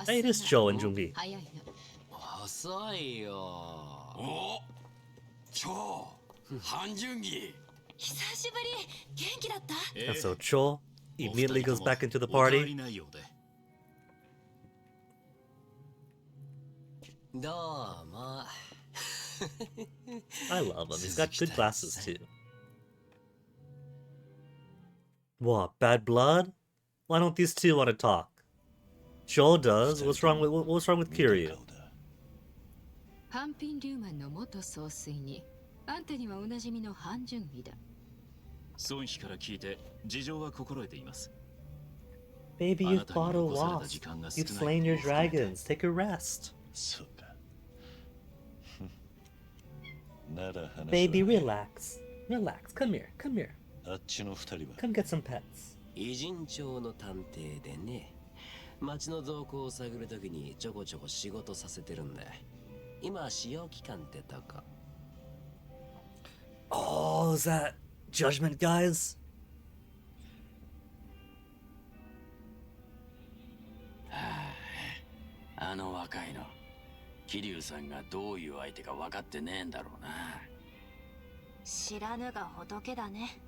Hey, it is Joe and Jungi. 遅いよ。お、超半純義。久しぶり。元気だった？ And so Cho immediately goes back into the party. どうも。I love him. He's got good glasses too. What? Bad blood? Why don't these two want to talk? Joel does. What's wrong with Kiryu? ハンピン・リューマンの元総帥にあんたにはおなじみのハン・ジュンギだ。孫妃から聞いて事情は心得ています。 Baby, you've fought a wasp. You've slain your dragons. Take a rest. そうか。Baby, relax. Relax. Come here. Come here. あっちの二人は Come get some pets. 偉人町の探偵でね。町の動向を探るときにちょこちょこ仕事させてるんだ。今使用期間ってとこ。Oh, is that Judgment guys? あの若いの。桐生さんがどういう相手か分かってねえんだろうな。知らぬが仏だね。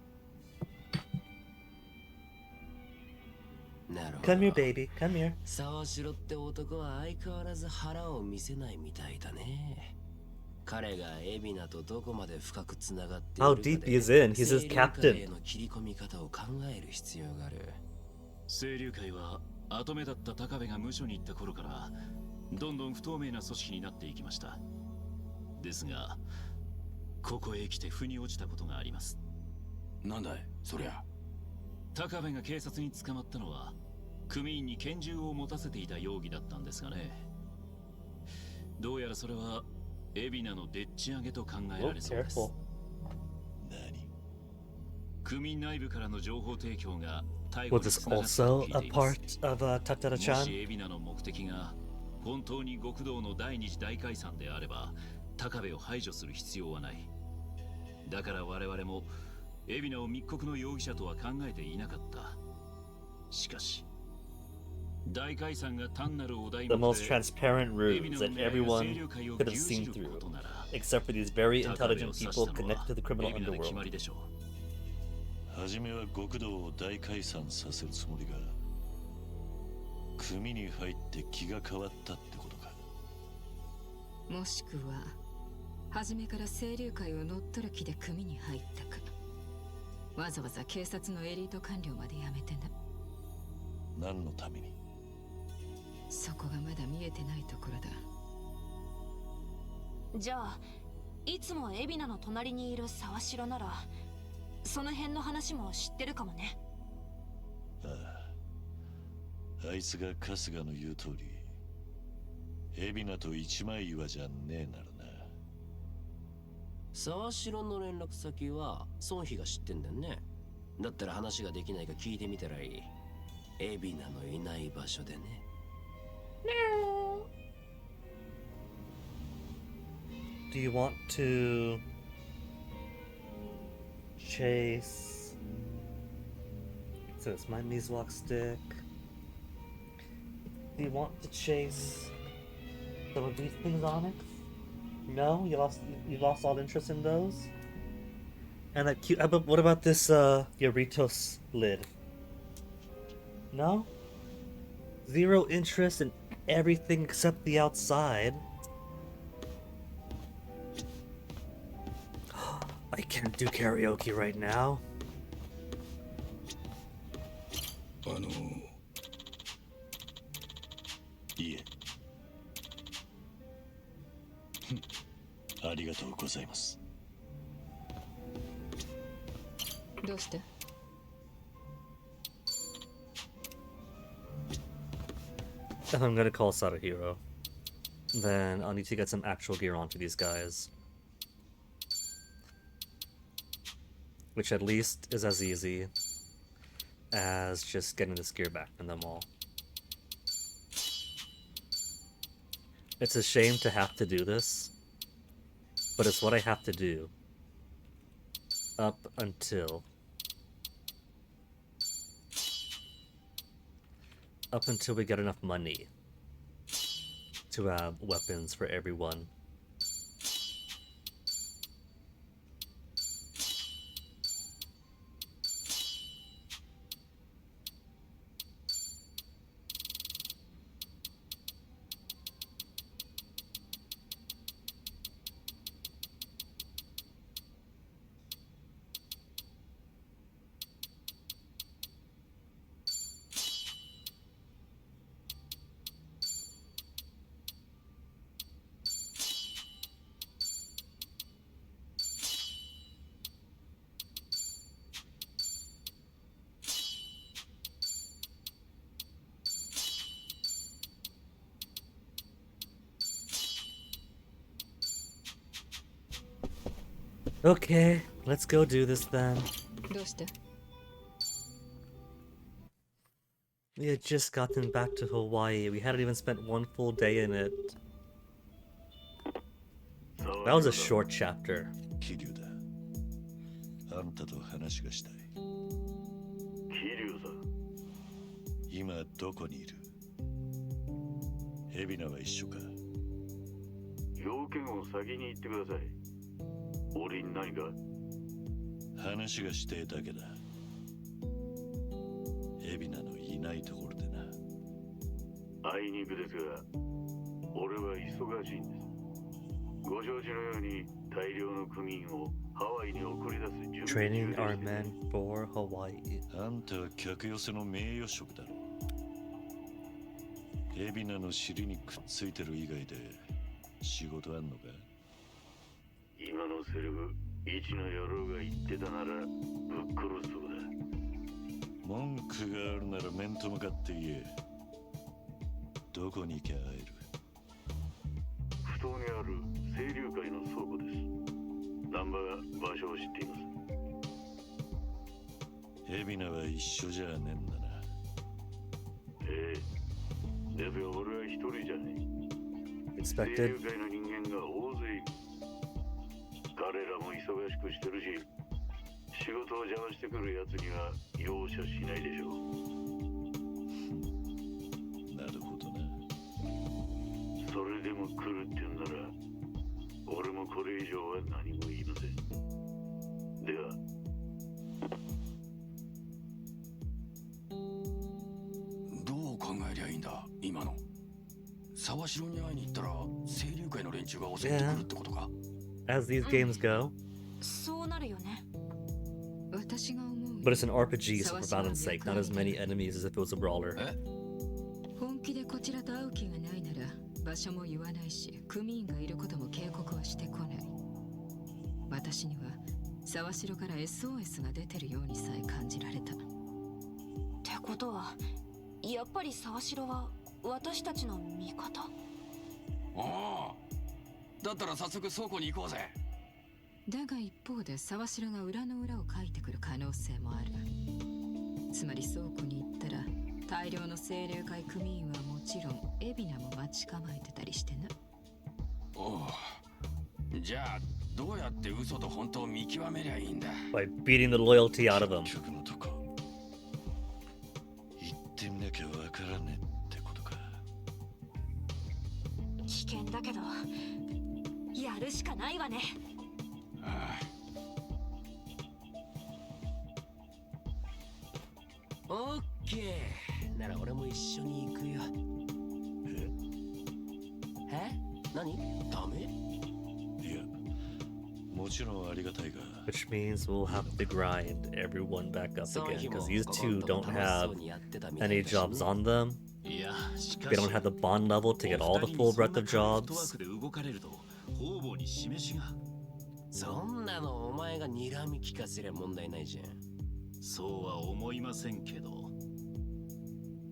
なるほど。 Come here, baby. Come here. 沢城って男は相変わらず腹を見せないみたいだね。彼が海老名とどこまで深くつながっているかで How deep he is in. He's his 清流会へ captain. の切り込み方を考える必要がある。清流会は跡目だった高部が無所に行った頃からどんどん不透明な組織になっていきました。ですがここへ来て腑に落ちたことがあります。なんだいそりゃ。高部が警察に捕まったのは組員に拳銃を持たせていた容疑だったんですがね。どうやらそれは海老名のでっち上げと考えられそうです。何？組員内部からの情報提供が逮 Was 捕に this つながった also と聞い a ています。 part of も Tatara-chan? し海老名の目的が本当に極道の第二次大解散であれば高部を排除する必要はない。だから我々も海老名を密告の容疑者とは考えていなかった。しかし大解散が単なるお題 The most transparent ruse that everyone could have seen through. except for these very intelligent people connected to the criminal 海老名で決ま underworld. りでしょう。初めは極道を大解散させるつもりが、組に入って気が変わったってことか。もしくは初めから清流会を乗っ取る気で組に入ったか。わざわざ警察のエリート官僚まで辞めてな。何のために？そこがまだ見えてないところだ。じゃあいつも海老名の隣にいる沢城ならその辺の話も知ってるかもね。ああ、あいつが春日の言う通り、海老名と一枚岩じゃねえならな。沢城の連絡先は孫妃が知ってんだよね。だったら話ができないか聞いてみたらいい。海老名のいない場所でね。Do you want to chase? So it's my Mizwalk stick. Do you want to chase some of these things, Onyx? No, you lost all interest in those. And that cute. But what about this Yoritos lid? No. Zero interest in everything except the outside. I can't do karaoke right now. いえ。ありがとうございます。どうして？ I'm gonna call Sadahiro. Then I'll need to get some actual gear onto these guys. Which at least is as easy as just getting this gear back from them all. It's a shame to have to do this, but it's what I have to do. Up until we get enough money to have weapons for everyone. Okay, let's go do this then. どうして？ We had just gotten back to Hawaii. We hadn't even spent one full day in it. That was a short chapter. 桐生だ。あんたと話がしたい。桐生さん。今どこにいる？海老名は一緒か？要件を先に言ってください。俺に何か？話がしてえだけだ。海老名のいないところでな。あいにくですが、俺は忙しいんです。ご承知のように大量の組員をハワイに送り出す準備中で Training our men for Hawaii. あんたは客寄せの名誉職だろ。海老名の尻にくっついてる以外で仕事あんのか？今のセリフ、一の野郎が言ってたならぶっ殺すそうだ。文句があるなら面と向かって言え。どこに行きゃ会える？埠頭にある清流会の倉庫です。南波が場所を知っています。海老名は一緒じゃねえんだな。ええ。ですが俺は一人じゃねえ。 Expected. 清流会の人間が大勢いる。彼らも忙しくしてるし、仕事を邪魔してくる奴には容赦しないでしょう。なるほどな。それでも来るって言うんなら、俺ももこれ以上は何も言いません。では。どう考えりゃいいんだ今の。沢城に会いに行ったら清流会の連中が襲ってくるってことか。As these games go. そうなるよね。私が思う。But it's an RPG, so for balance sake, not as many enemies as if it was a brawler. 本気でこちらと会う気がないなら場所も言わないし、組員がいることも警告はしてこない。私には沢城から SOS が出てるようにさえ感じられた。ってことは、やっぱり沢城は私たちの味方？ああ、だったら早速倉庫に行こうぜ。だが一方で沢城が裏の裏を書いてくる可能性もある。つまり倉庫に行ったら大量の清流会組員はもちろん海老名も待ち構えてたりしてな。おう、じゃあどうやって嘘と本当を見極めりゃいいんだ。 By beating the loyalty out of them. 局のとこ行ってみなきゃわからねえってことか。危険だけどやるしかないわね。ああ。オッケー。なら俺も一緒に行くよ。え？何？ダメ？いや、もちろんありがたいが。Which means we'll have to grind everyone back up again, because these two don't have any jobs on them. They don't have the bond level to get all the full breadth of jobs. そんなのお前が睨み聞かせりゃ問題ないじゃん。そうは思いませんけど。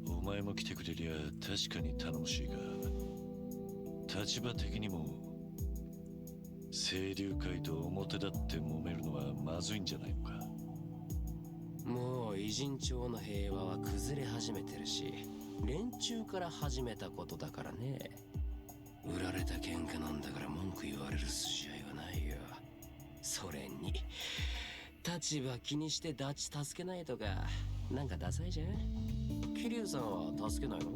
お前も来てくれりゃ確かに頼もしいが、立場的にも清流会と表立って揉めるのはまずいんじゃないのか。もう偉人町の平和は崩れ始めてるし、連中から始めたことだからね。売られた喧嘩なんだから文句言われる筋合いはないよ。それに立場気にしてダチ助けないとかなんかダサいじゃん。桐生さんは助けないの？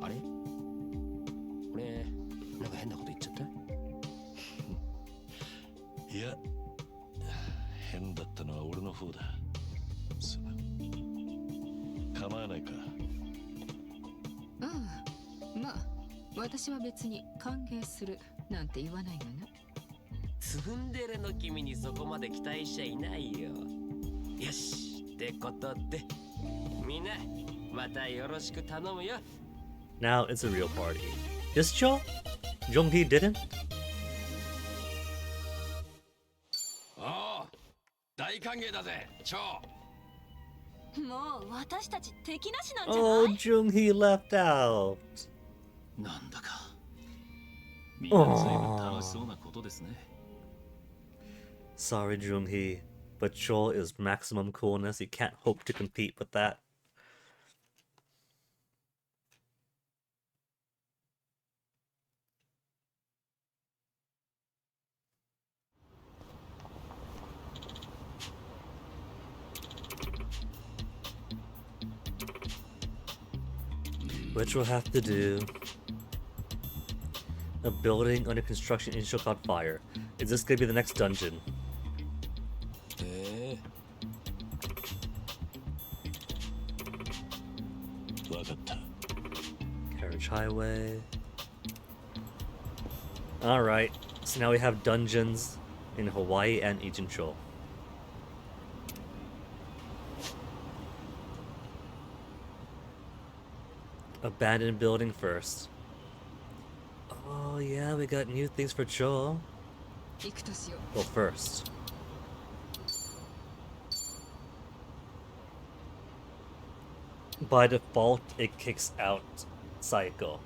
あれ？俺なんか変なこと言っちゃった？いや、変だったのは俺の方だ。すまん。構わないか。まあ私は別に歓迎するなんて言わないがな。ツンデレの君にそこまで期待しちゃいないよ。よしってことでみんなまたよろしく頼むよ。 Now it's a real party. This Cho? Jung-hee didn't? ああ、大歓迎だぜ、長。もう私たち敵なしなんじゃない？ Oh, Jung-hee left out. なんだかみんな随分楽しそうなことですね。Sorry, Jung-hee, but Cho is maximum coolness. You can't hope to compete with that. Which we'll have to do. A building under construction initial caught fire. Is this gonna be the next dungeon? Carriage Highway. Alright, so now we have dungeons in Hawaii and Ijincho. Abandoned building first. Oh yeah, we got new things for Cho. Well, first. By default, it kicks out Saiko.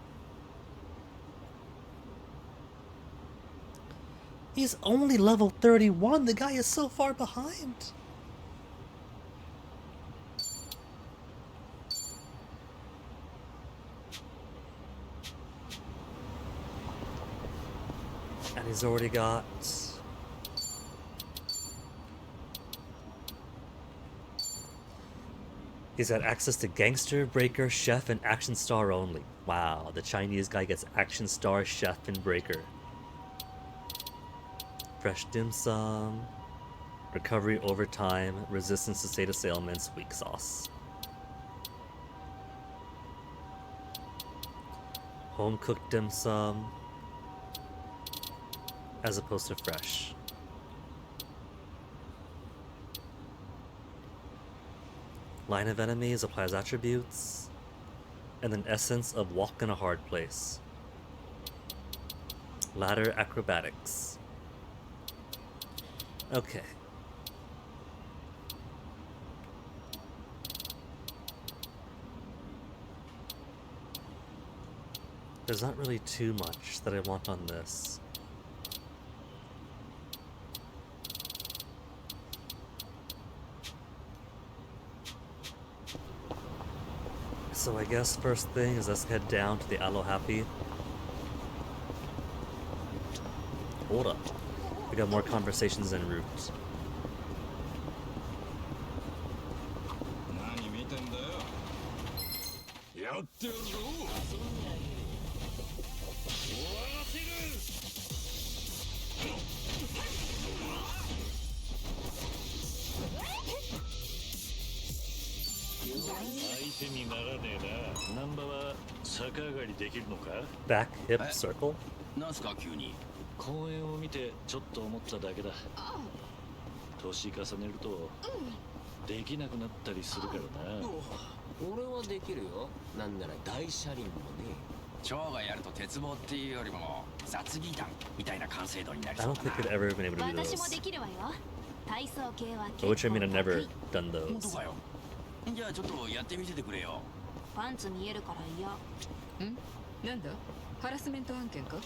He's only level 31. The guy is so far behind. And he's already got... He's got access to gangster, breaker, chef, and action star only. Wow, the Chinese guy gets action star, chef, and breaker. Fresh dim sum. Recovery over time. Resistance to state assailments. Weak sauce. Home cooked dim sum. As opposed to fresh. Line of enemies applies attributes. And then essence of walk in a hard place. Ladder acrobatics. Okay. There's not really too much that I want on this. So I guess first thing is let's head down to the Aloe Happy. Hold up. We got more conversations en route. Back hip circle? なんすか急に。公園を見てちょっと思っただけだ。年重ねるとできなくなったりするからな。俺はできるよ。なんなら大車輪もね。蝶がやると鉄棒っていうよりも雑技団みたいな完成度になり I そう don't だ think I've ever been able to do 私も those. できるわよ。体操系は Which I mean I've 結構 never 得意。 done 本当 those. かよ。じゃあちょっとやってみせてくれよ。パンツ見えるから嫌。なんだハラスメント案件か？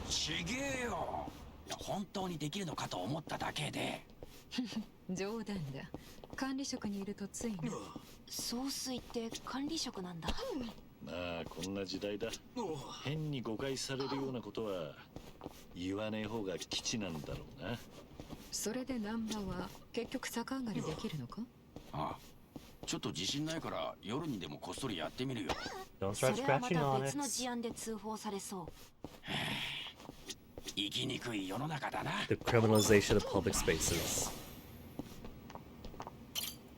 ちげえよ。いや本当にできるのかと思っただけで。冗談だ。管理職にいるとついに。総帥って管理職なんだ。まあこんな時代だ。変に誤解されるようなことは言わねえ方が基地なんだろうな。それで難波は結局逆上がりできるのか？ああ、ちょっと自信ないから夜にでもこっそりやってみるよ。 Don't そ start れはま scratching た on 別の it. 事案で通報されそう。生きにくい世の中だな。 The criminalization of public spaces.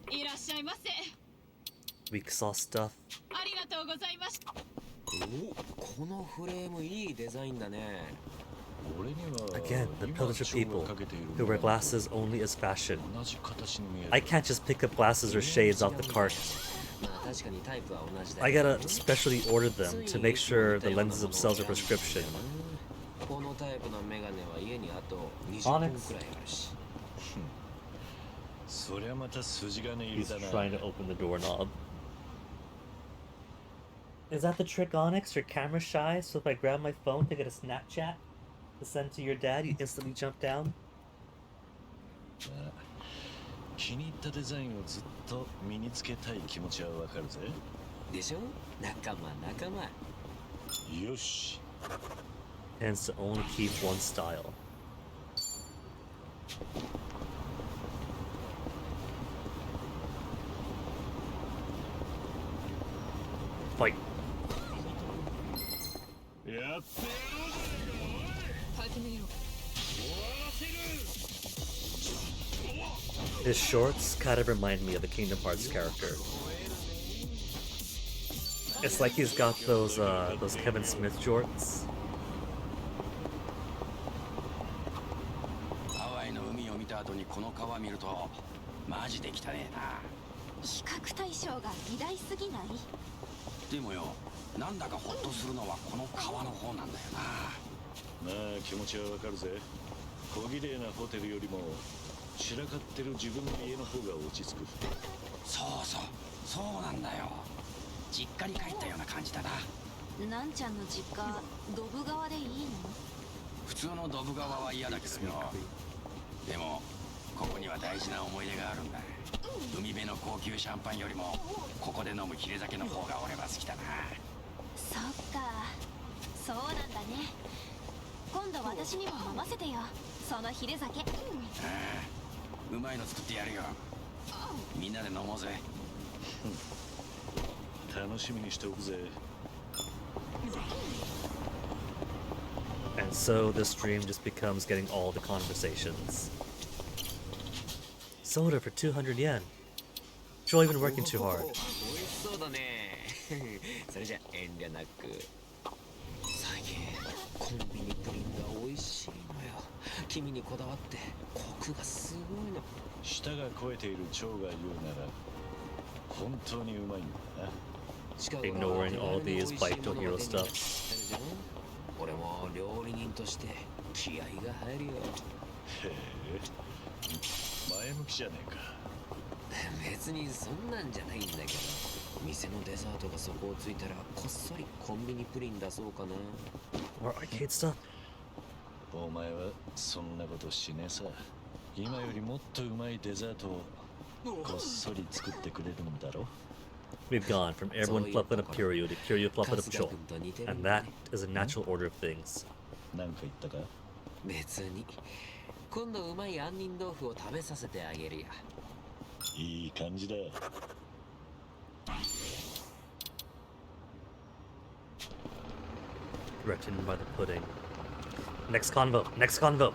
いらっしゃいませ。 Weak sauce stuff. ありがとうございました。お、このフレームいいデザインだね。 Again, the pillage of people who wear glasses only as fashion. I can't just pick up glasses or shades off the cart. まあ確かにタイプは同じだ。 I gotta specially order them to make sure the lenses themselves are prescription. このタイプのメガネは家にあと20本くらいあるし。そりゃまた筋金入り He's だな。 trying to open the doorknob. Is that the trick, Onyx? You're camera shy, so if I grab my phone to get a Snapchat to send to your dad, you instantly jump down? 気に入ったデザインをずっと身につけたい気持ちはわかるぜ。でしょ？仲間仲間。よし。 Tends to only keep one style. Fight. やってやろう。始めよう。 His shorts kind of remind me of the Kingdom Hearts character. It's like he's got those Kevin Smith jorts. ハワイの海を見た後にこの川見るとマジで汚ねえな。比較対象が偉大すぎない？でもよ、なんだかホッとするのはこの川の方なんだよな。まあ気持ちはわかるぜ。小綺麗なホテルよりも散らかってる自分の家の方が落ち着く。そうそう、そうなんだよ。実家に帰ったような感じだな。なんちゃんの実家、ドブ川でいいの？普通のドブ川は嫌だけどよ。でもここには大事な思い出があるんだ。海辺の高級シャンパンよりもここで飲むヒレ酒の方が俺は好きだな。そっか、そうなんだね。今度私にも飲ませてよ、そのヒレ酒。ああ、うまいの作ってやるよ。みんなで飲もうぜ。楽しみにしておくぜ。 And so the stream just becomes getting all the conversations. Soda for 200 yen. Joel even working too hard. 美味しそうだね。それじゃ遠慮なく。最近コンビニプリンが美味しいのよ。君にこだわってコクがすごいの。舌が肥えている蝶が言うなら本当にうまいんだな。 Ignoring all these Bite to Hero stuff. 俺も料理人として気合が入るよ。へえ、前向きじゃねえか。別にそんなんじゃないんだけど、店のデザートが底をついたらこっそりコンビニプリン出そうかな。 More arcade stuff? お前はそんなことしねえさ。今よりもっとうまいデザートをこっそり作ってくれるんだろ。 We've gone from everyone fluffing up Kiryu to Kiryu fluffing up Joel. And that is a natural order of things. なんか言ったか？別に。今度うまい杏仁豆腐を食べさせてあげるよ。いい感じだ。 Threatened by the pudding. Next convo. Next convo.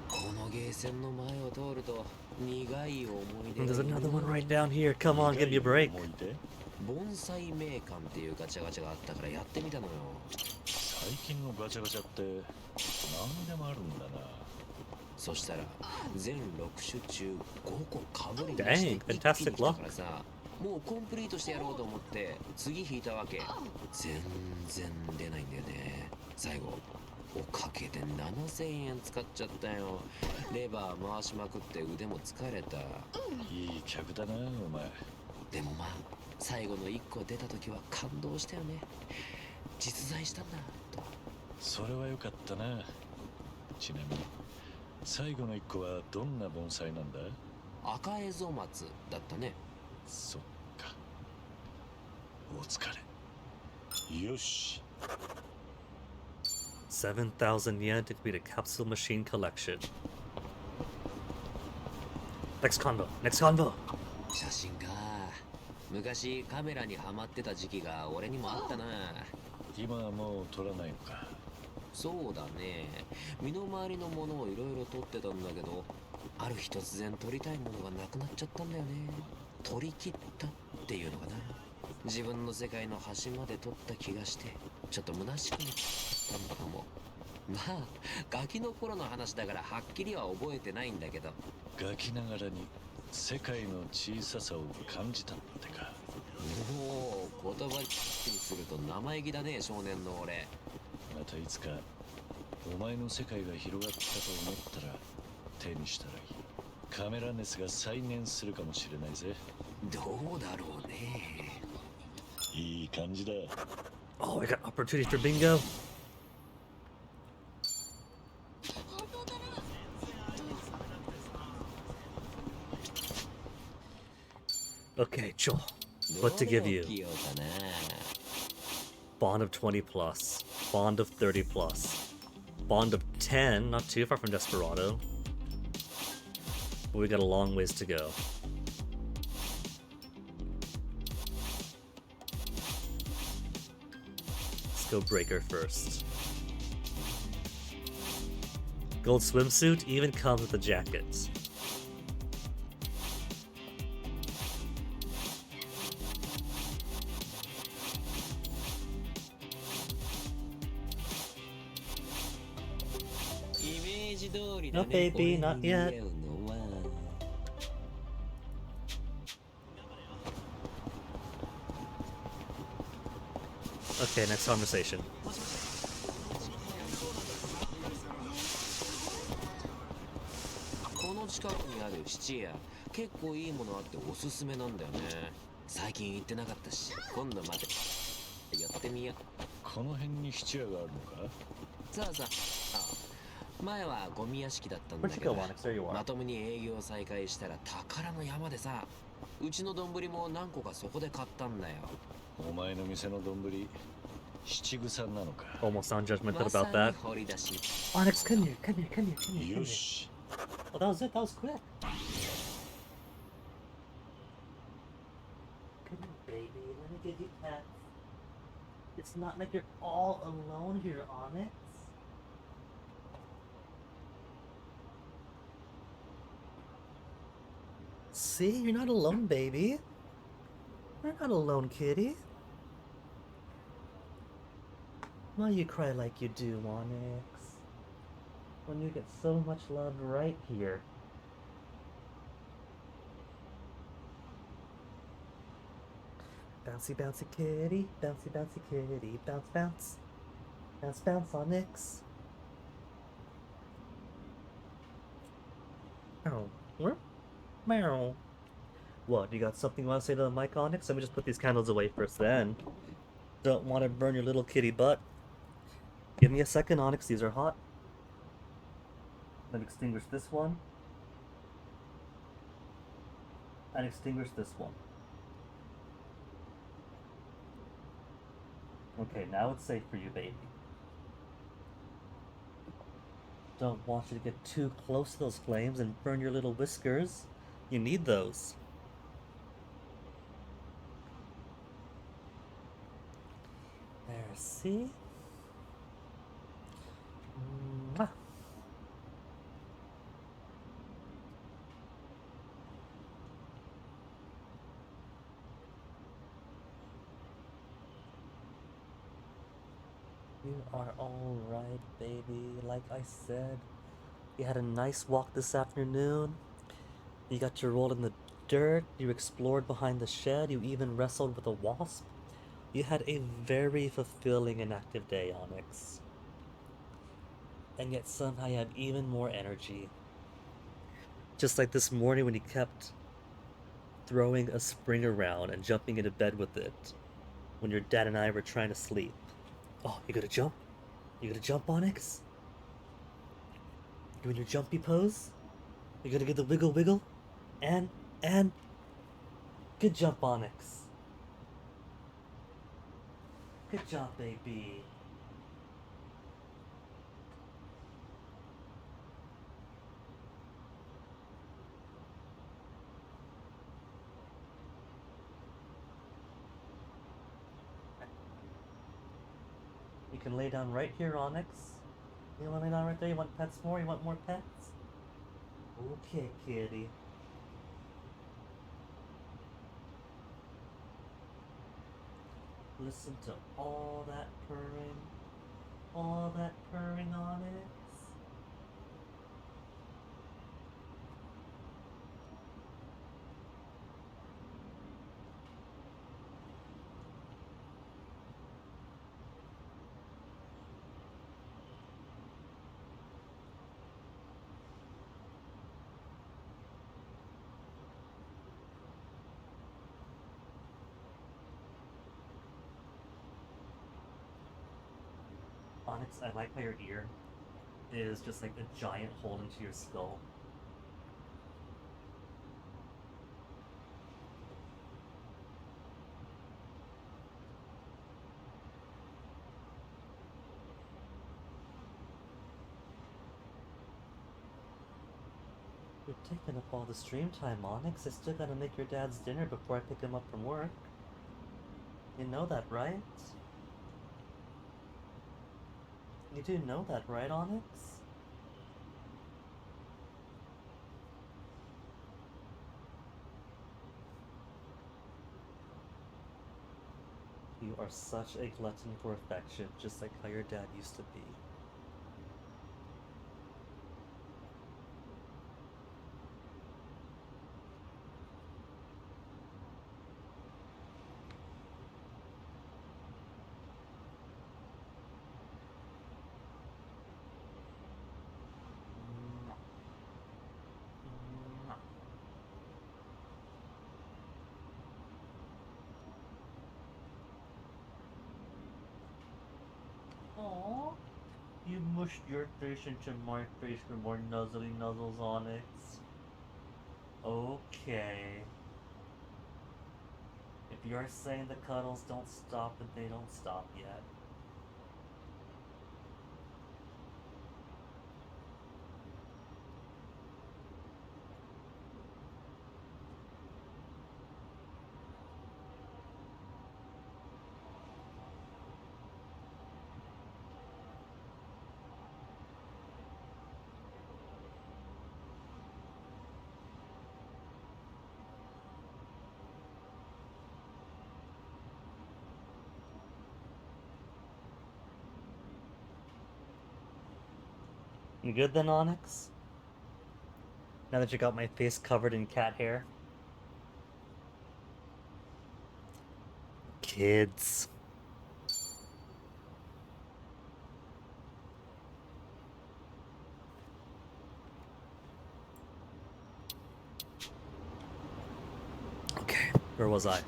このゲーセンの前を通ると苦い思い出。 There's another one right down here. Come on, give me a break. 盆栽名館っていうガチャガチャがあったからやってみたのよ。最近のガチャガチャって何でもあるんだな。そしたら全6種中5個かぶりにして Dang, 一気に fantastic 来た luck. からさ、もうコンプリートしてやろうと思って次引いたわけ。全然出ないんだよね。最後おかげで7000円使っちゃったよ。レバー回しまくって腕も疲れた。いい客だなお前。でもまあ最後の1個出た時は感動したよね。実在したんだと。それは良かったな。ちなみに最後の1個はどんな盆栽なんだ？赤エゾマツだったね。そっか。お疲れ。よし。 7,000 yen to complete a capsule machine collection. Next convo. Next convo. 写真か。昔カメラにハマってた時期が俺にもあったな。今はもう撮らないのか。そうだね。身の回りのものをいろいろ撮ってたんだけど、ある日突然撮りたいものがなくなっちゃったんだよね。撮り切ったっていうのかな。自分の世界の端まで撮った気がしてちょっと虚しくなったんだかも。まあガキの頃の話だからはっきりは覚えてないんだけど。ガキながらに世界の小ささを感じたってか。もう言葉にすると生意気だね少年の俺。またいつかお前の世界が広がったと思ったら手にしたらいい。カメラ熱が再燃するかもしれないぜ。どうだろうね。いい感じだ。 Oh, we got opportunity for bingo. Okay, Joel. What to give you? Bond of 20 plus. Bond of 30 plus. Bond of 10, not too far from Desperado. But we got a long ways to go. Let's go Breaker first. Gold swimsuit even comes with a jacket. No, baby, not yet. Okay, next conversation. この近くにある質屋、結構いいものあっておすすめなんだよね。最近行ってなかったし、今度までやってみよう。この辺に質屋があるのか？さあさあ、前はゴミ屋敷だったんだけど、まともに営業再開したら宝の山でさ、うちの丼も何個かそこで買ったんだよ。お前の店の丼七草なのか。 Almost non-judgmental about that. Onyx, come here, come here, come here, come here. よし。 Oh, that was it. That was quick. Come on, baby. Let me give you pets. It's not like you're all alone here, Onyx. See, you're not alone, baby. You're not alone, kitty. Why you cry like you do, Onyx? When you get so much love right here. Bouncy, bouncy kitty, bouncy, bouncy kitty, bounce, bounce. Bounce, bounce, Onyx. Meow. Meow. What, you got something you want to say to the mic, Onyx? Let me just put these candles away first then. Don't want to burn your little kitty butt. Give me a second, Onyx, these are hot. Let me extinguish this one. And extinguish this one. Okay, now it's safe for you, baby. Don't want you to get too close to those flames and burn your little whiskers. You need those. There, see? Mwah. You are alright, baby. Like I said, you had a nice walk this afternoon. You got to roll in the dirt. You explored behind the shed. You even wrestled with a wasp. You had a very fulfilling and active day, Onyx. And yet somehow you have even more energy. Just like this morning when you kept throwing a spring around and jumping into bed with it when your dad and I were trying to sleep. Oh, you gonna jump? You gonna jump, Onyx? Doing your jumpy pose? You gonna get the wiggle wiggle? And good jump, Onyx. Good job, baby. You can lay down right here, Onyx. You wanna lay down right there? You want pets more? You want more pets? Okay, kitty. Listen to all that purring. All that purring, Onyx. Onyx, I like how your ear is just like a giant hole into your skull. You're taking up all the stream time, Onyx. I still gotta make your dad's dinner before I pick him up from work. You know that, right? You do know that, right, Onyx? You are such a glutton for affection, just like how your dad used to be. Aww. You mushed your face into my face for more nuzzly nuzzles, Onyx. Okay. If you're saying the cuddles don't stop, then they don't stop yet. You good then, Onyx? Now that you got my face covered in cat hair? Kids. Okay, where was I?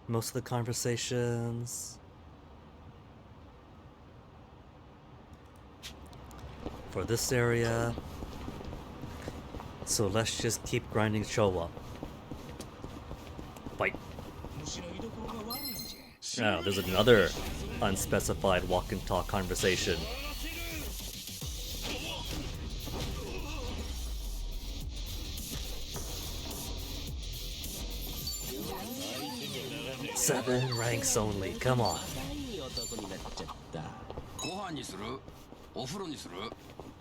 Most of the conversations for this area. So let's just keep grinding Showa. Fight. Oh, there's another unspecified walk and talk conversation. Seven ranks only, come on. ご飯にする？お風呂にする？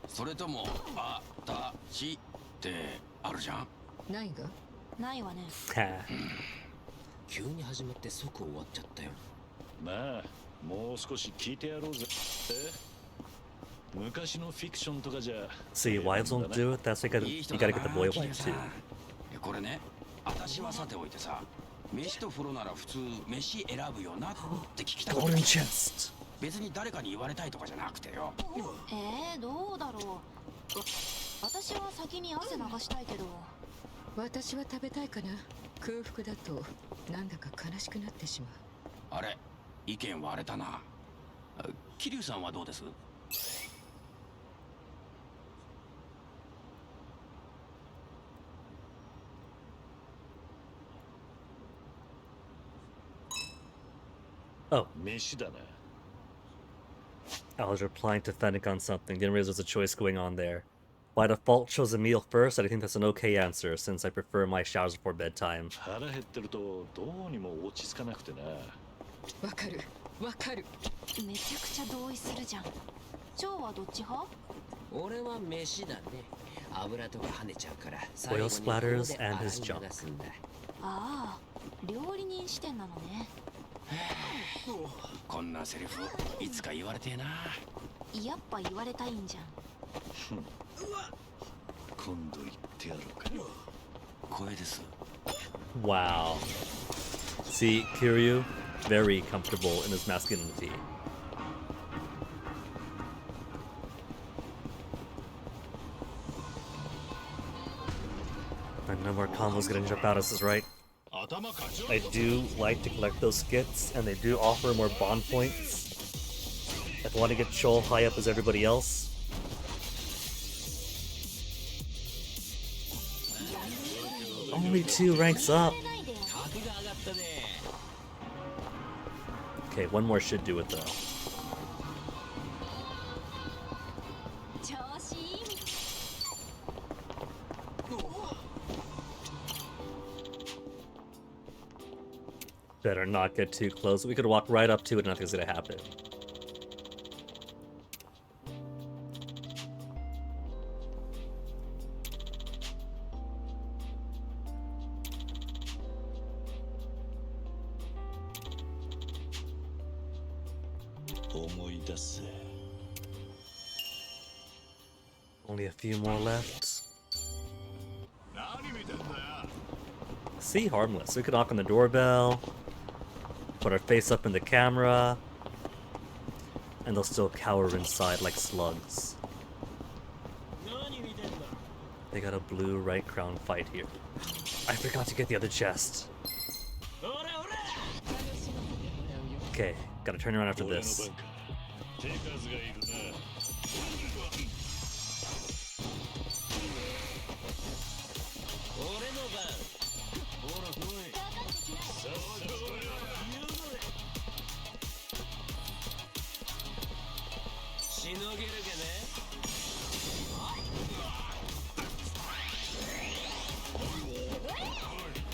それともあたしってあるじゃん。ないが？ないわね。急に始まって即終わっちゃったよ。なあ、もう少し聞いてやろうぜ。昔のフィクションとかじゃ。See, wives won't do it. That's why you gotta get the boy wife too. これね、私はさておいてさ、飯と風呂なら普通飯選ぶよなって聞きたかった。 Golden chest. 別に誰かに言われたいとかじゃなくてよ。どうだろう。私は先に汗流したいけど。私は食べたいかな。空腹だとなんだか悲しくなってしまう。あれ、意見割れたな。桐生さんはどうです？ Oh. 飯だな。 I was replying to Fennec on something. Didn't realize there's a choice going on there. By default, chose a meal first, and I think that's an okay answer, since I prefer my showers before bedtime. 腹減ってるとどうにも落ち着かなくてな。わかる、わかる。めちゃくちゃ同意するじゃん。ジョーはどっち派？俺は飯だね。油とか跳ねちゃうから。 Oil splatters and his junk. ああ、料理人視点なのね。こんなセリフいつか言われてえな。やっぱ言われたいんじゃん。今度言ってやろうか。声です。 Wow. See, Kiryu, very comfortable in his masculinity. And no more combos gonna jump out, this is right. I do like to collect those skits, and they do offer more bond points. If I want to get Chol high up as everybody else. Only 2 ranks up. Okay, one more should do it though. Better not get too close. We could walk right up to it and nothing's gonna happen. Only a few more left. See, harmless. We could knock on the doorbell, put our face up in the camera, and they'll still cower inside like slugs. They got a blue right crown fight here. I forgot to get the other chest. Okay, gotta turn around after this.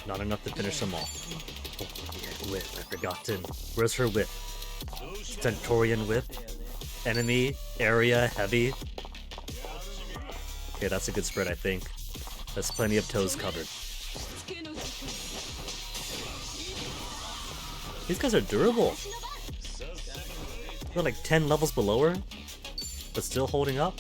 Not enough to finish them all. Oh, whip, I've forgotten. Where's her whip? Centaurian whip? Enemy, area, heavy. Okay, that's a good spread, I think. That's plenty of toes covered. These guys are durable. They're like 10 levels below her, but still holding up.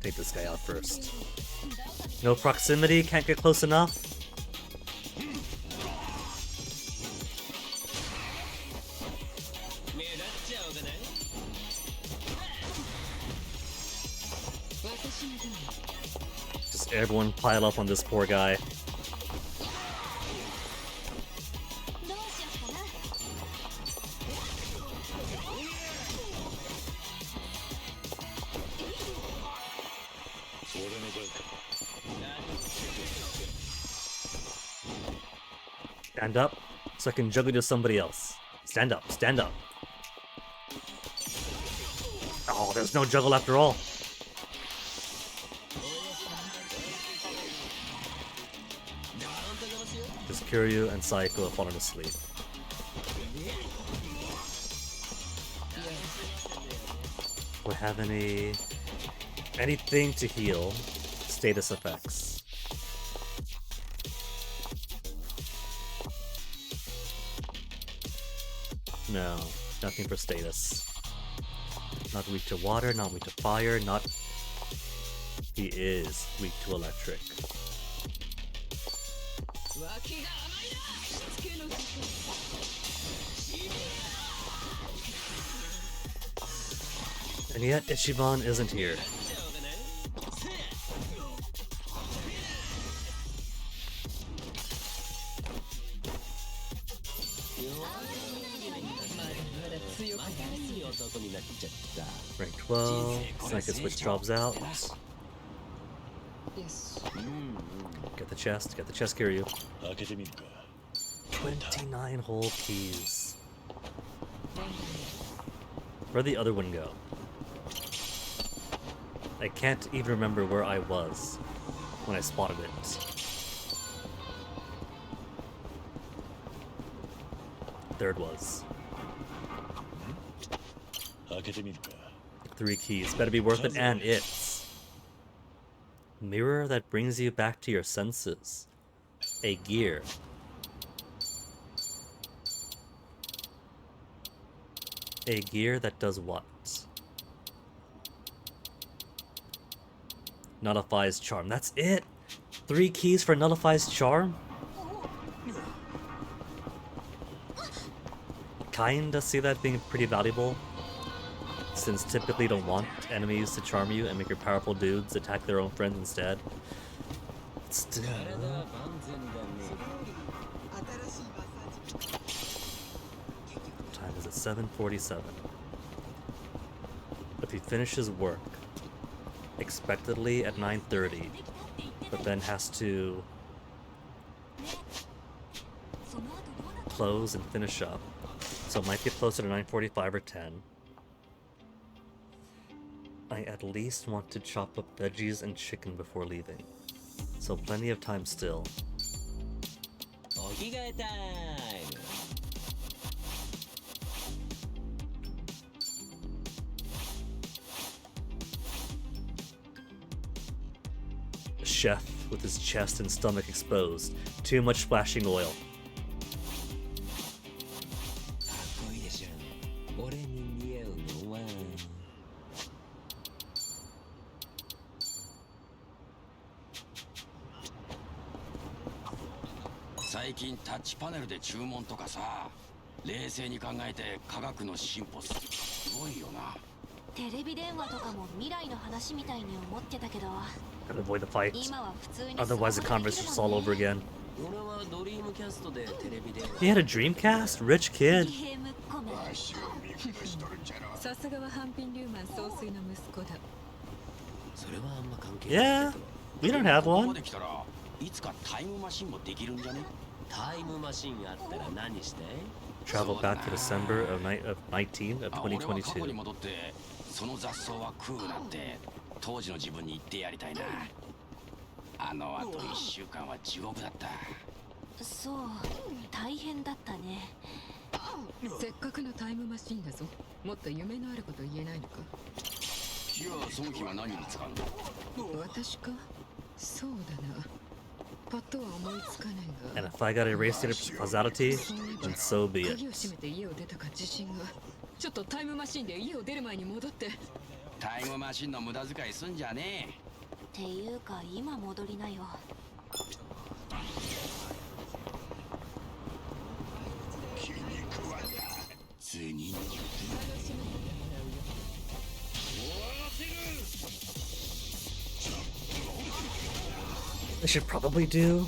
Take this guy out first. No proximity, can't get close enough. Just everyone pile up on this poor guy. Stand up so I can juggle to somebody else. Stand up, stand up. Oh, there's no juggle after all. Just Kiryu and Saiko have fallen asleep. Do I have anything to heal status effects? No, nothing for status. Not weak to water, not weak to fire, not... He is weak to electric. And yet Ichiban isn't here. Rank 12, Snake switch drops out. Yes. Get the chest, Kiryu. 29 whole keys. Where'd the other one go? I can't even remember where I was when I spotted it. There it was. 3 keys. Better be worth it, and it's... Mirror that brings you back to your senses. A gear. A gear that does what? Nullifies charm. That's it? 3 keys for nullifies charm? Kinda see that being pretty valuable, since typically you don't want enemies to charm you and make your powerful dudes attack their own friends instead. Still... Time is at 7:47. If he finishes work expectedly at 9:30, but then has to close and finish up, so it might get closer to 9:45 or 10. I at least want to chop up veggies and chicken before leaving, so plenty of time still. Chef with his chest and stomach exposed. Too much splashing oil.最近タッチパネルで注文とかさ、冷静に考えて科学の進歩すごいよな。テレビ電話とかも未来の話みたいに思ってたけど。 Gotta avoid the fight. Otherwise, the conversation's all over again. He had a Dreamcast? Rich kid. Yeah, we don't have one. Travel back to December of 2022. 当時の自分に言ってやりたいな。あのあと1週間は地獄だった。そう、大変だったね。せっかくのタイムマシンだぞ。もっと夢のあること言えないのか。じゃあ孫妃は何に使うの？私か？そうだな。パッとは思いつかないが。 And if I gotta erase it for causality, then so be it. 鍵を閉めて家を出たか自信が。ちょっとタイムマシンで家を出る前に戻って。タイムマシンの無駄遣いすんじゃねっていうか今戻りなよ。気に食わんな。図に乗って。 I should probably do,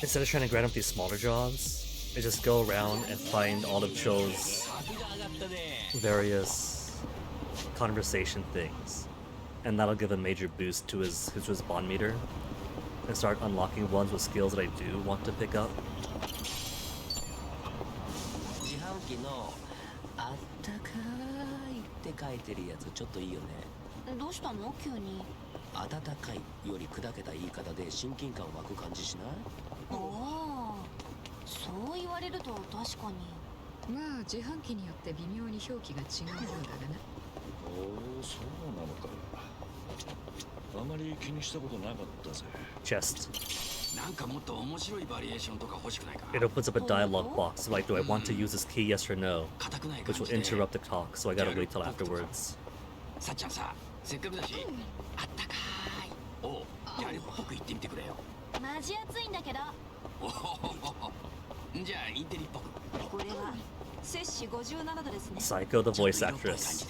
instead of trying to grind up these smaller jobs, is just go around and find all of Cho's various conversation things, and that'll give a major boost to his bond meter, and start unlocking ones with skills that I do want to pick up. 自販機のあったかいって書いてるやつちょっといいよね。どうしたの急に。温かいより砕けた言い方で親近感湧く感じしない？ああ、そう言われると確かに。まあ自販機によって微妙に表記が違うようだがな。おお、そうなのか。あまり気にしたことなかったぜ。 Chest. なんかもっと面白いバリエーションとか欲しくないか？ It opens up a dialogue box, like, do I want to use this key, yes or no? Which will interrupt the talk, so I gotta wait till afterwards. さっちゃんさ、せっかくだし、あったかい。おう、ギャルっぽく言ってみてくれよ。マジ暑いんだけど。おほほほ。じゃあインテリっぽく。これは摂氏57度ですね。 Psycho, the voice actress.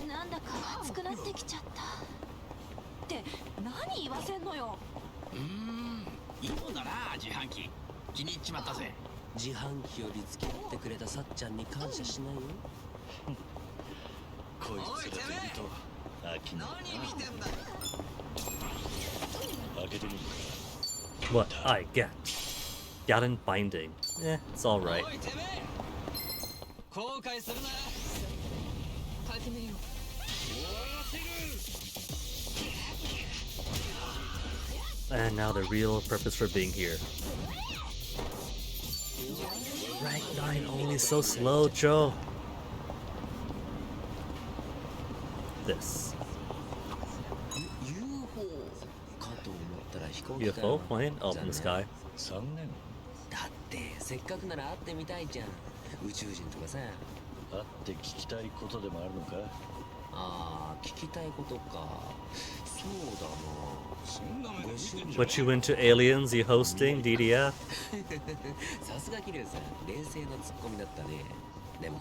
なんだか暑くなってきちゃった。って何言わせんのよ。いいもんだな、自販機。気に入っちまったぜ。自販機より付き合ってくれたさっちゃんに感謝しないよ。こいつらといると飽きないな。開けてみるか。 What I get. Gallon binding. Eh, it's alright. 後悔するな。始めよう。 And now the real purpose for being here. Rank 9 only, so slow, Joe. This. UFO plane? Oh, from the sky. 3年。だってせっかくなら会ってみたいじゃん。宇宙人とかさ。会って聞きたいことでもあるのか。ああ、聞きたいことか。そうだな。 What you into aliens, you hosting, DDF? さすがキリュウさん、冷静なツッコミだったね。でも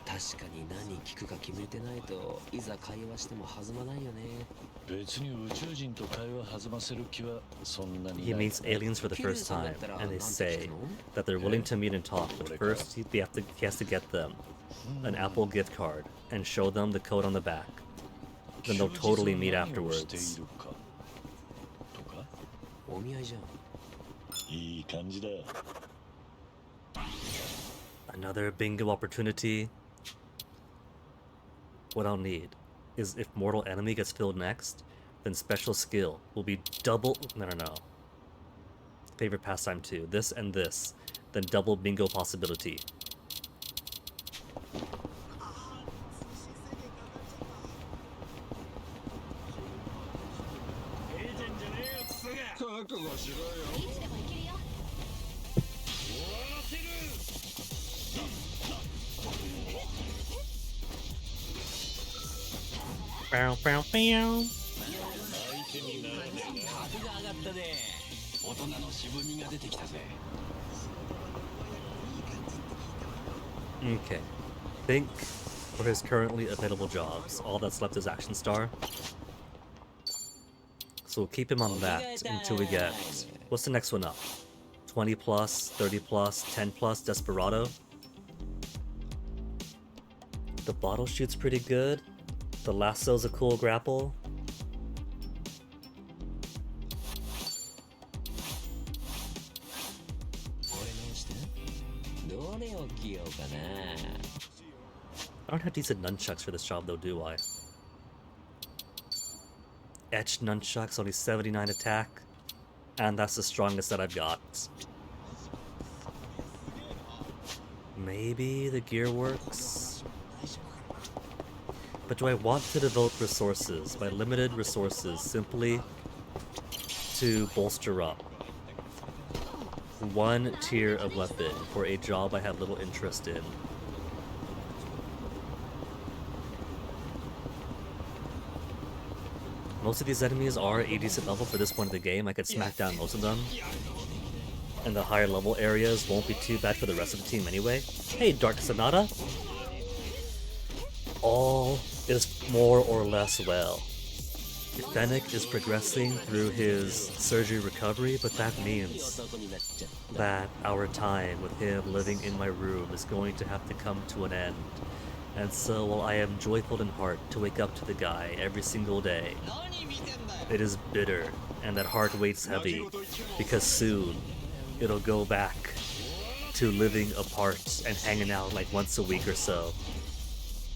確かに何聞くか決めてないといざ会話しても弾まないよね。別に宇宙人と会話弾ませる気はそんなに。 He meets aliens for the first time, and they say that they're willing to meet and talk, but first he has to get them an Apple gift card and show them the code on the back. Then they'll totally meet afterwards. お見合いじゃん。いい感じだ。 Another bingo opportunity. What I'll need is if mortal enemy gets filled next, then special skill will be double. No. Favorite pastime too. This and this, then double bingo possibility. Bow, bow, bow. 格が上がったね。大人の渋みが出てきたぜ。 Okay. Think for his currently available jobs. All that's left is Action Star. So we'll keep him on that until we get... What's the next one up? 20 plus, 30 plus, 10 plus, Desperado. The bottle shoot's pretty good. The lasso's a cool grapple. I don't have decent nunchucks for this job though, do I? Etched nunchucks, only 79 attack. And that's the strongest that I've got. Maybe the gear works? But do I want to devote resources, my limited resources, simply to bolster up one tier of weapon for a job I have little interest in? Most of these enemies are a decent level for this point of the game. I could smack down most of them. And the higher level areas won't be too bad for the rest of the team anyway. Hey, Dark Sonata! All is more or less well. Fennec is progressing through his surgery recovery, but that means that our time with him living in my room is going to have to come to an end. And so while I am joyful in heart to wake up to the guy every single day, it is bitter and that heart weighs heavy, because soon it'll go back to living apart and hanging out like once a week or so.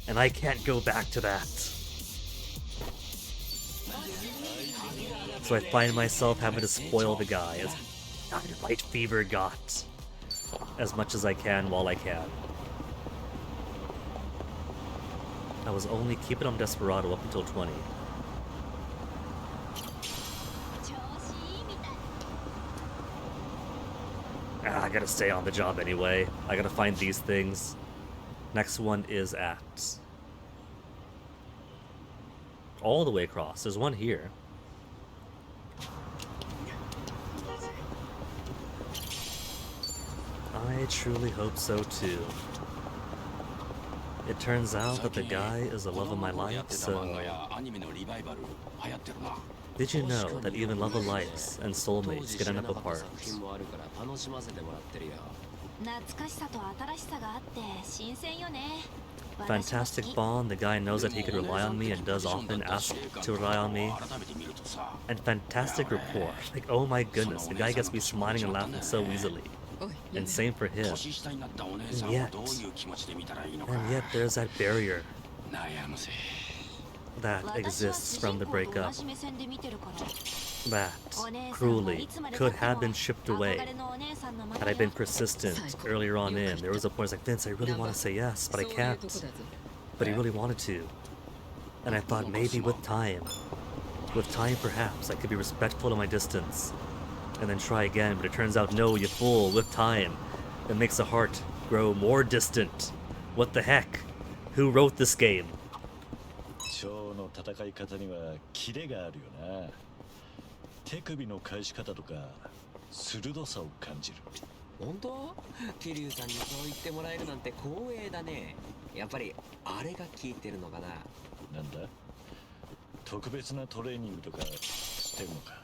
And I can't go back to that. So I find myself having to spoil the guy as White Fever got as much as I can while I can. I was only keeping on Desperado up until 20. I gotta stay on the job anyway. I gotta find these things. Next one is at all the way across. There's one here. I truly hope so too. It turns out that the guy is the love of my life, so... Did you know that even love of lives and soulmates can end up apart? Fantastic bond, the guy knows that he can rely on me and does often ask to rely on me. And fantastic rapport, like oh my goodness, the guy gets me smiling and laughing so easily. And same for him. And yet there's that barrier that exists from the breakup that cruelly could have been chipped away had I been persistent earlier on in. There was a point I was like, Vince, I really want to say yes, but I can't. But he really wanted to. And I thought maybe with time perhaps I could be respectful of my distance and then try again, but it turns out no, you fool, with time it makes the heart grow more distant. What the heck? Who wrote this game? 蝶の戦い方にはキレがあるよな。手首の返し方とか鋭さを感じる。本当？桐生さんにそう言ってもらえるなんて光栄だね。やっぱりあれが効いてるのかな。なんだ？特別なトレーニングとかしてるのか？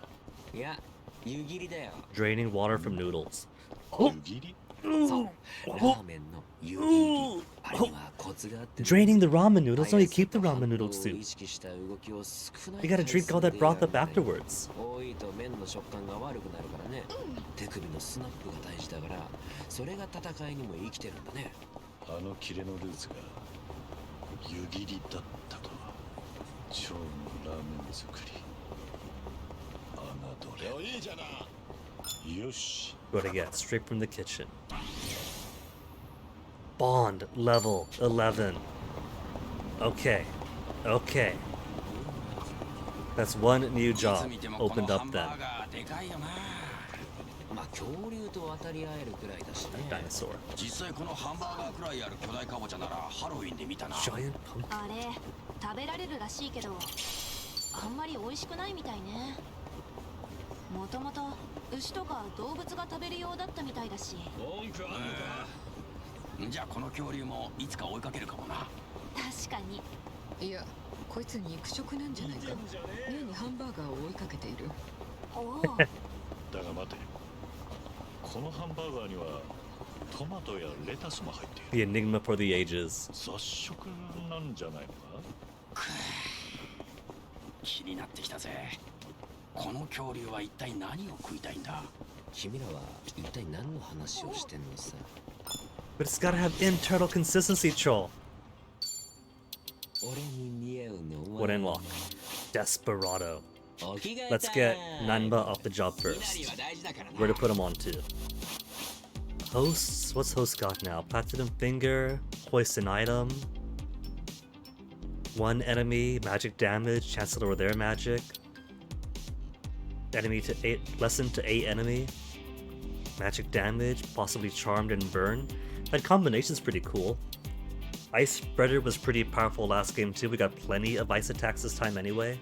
いや、湯切りだよ。Draining water from noodles. 湯切り？そう。ラーメンの湯切り。あれにはコツがあって。Draining the ramen noodles? No, you keep the ramen noodle soup. You gotta drink all that broth up afterwards. 多いと麺の食感が悪くなるからね。手首のスナップが大事だから、それが戦いにも生きてるんだね。あのキレのルーツが湯切りだったとは。蝶のラーメン作り。侮れ。いいじゃな。よし。What I get straight from the kitchen. Bond level 11. Okay. Okay. That's one new job opened up then. Dinosaur. Giant punk. あれ食べられるらしいけどあんまり美味しくないみたいね。もともと牛とか動物が食べるようだったみたいだし。じゃあこの恐竜もいつか追いかけるかもな。確かに。いや、こいつ肉食なんじゃないか。家にハンバーガーを追いかけている。だが待て。このハンバーガーにはトマトやレタスも入っている。 The enigma for the ages. 雑食なんじゃないのか？気になってきたぜ。この恐竜は一体何を食いたいんだ？君らは一体何の話をしてんのさ。But it's gotta have internal consistency, Troll. What unlock? Desperado. Let's get Nanba off the job first. Where to put him on to? Hosts? What's host got now? Platinum Finger? Poison Item? One enemy, magic damage, chance to lower their magic. Enemy to 8, lesson to 8 enemy. Magic damage, possibly charmed and burn. That combination's pretty cool. Ice Spreader was pretty powerful last game too. We got plenty of ice attacks this time anyway.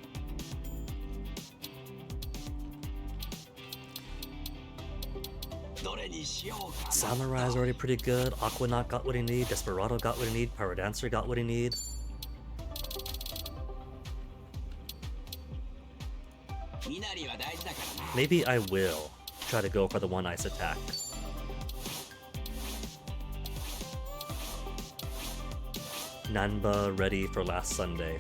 Samurai's already pretty good. Aquanaut got what he need. Desperado got what he need. Power Dancer got what he need. Maybe I will try to go for the one ice attack. Nanba ready for last Sunday.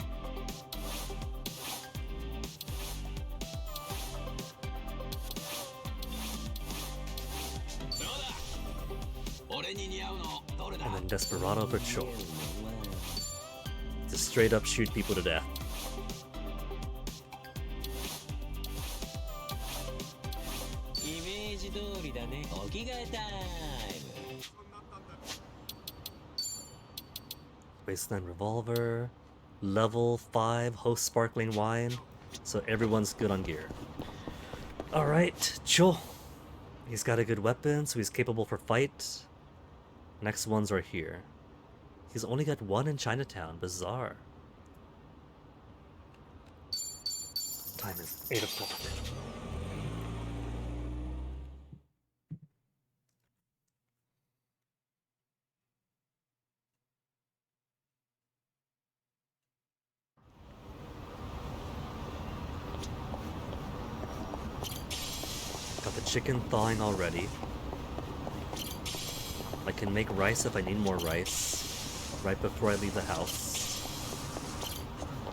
And then Desperado for Cho. To straight up shoot people to death. Wasteland Revolver. Level 5 Host Sparkling Wine. So everyone's good on gear. Alright, Cho. He's got a good weapon, so he's capable for fight. Next ones are here. He's only got one in Chinatown. Bizarre. Time is 8 o'clock. Got the chicken thawing already. I can make rice if I need more rice right before I leave the house.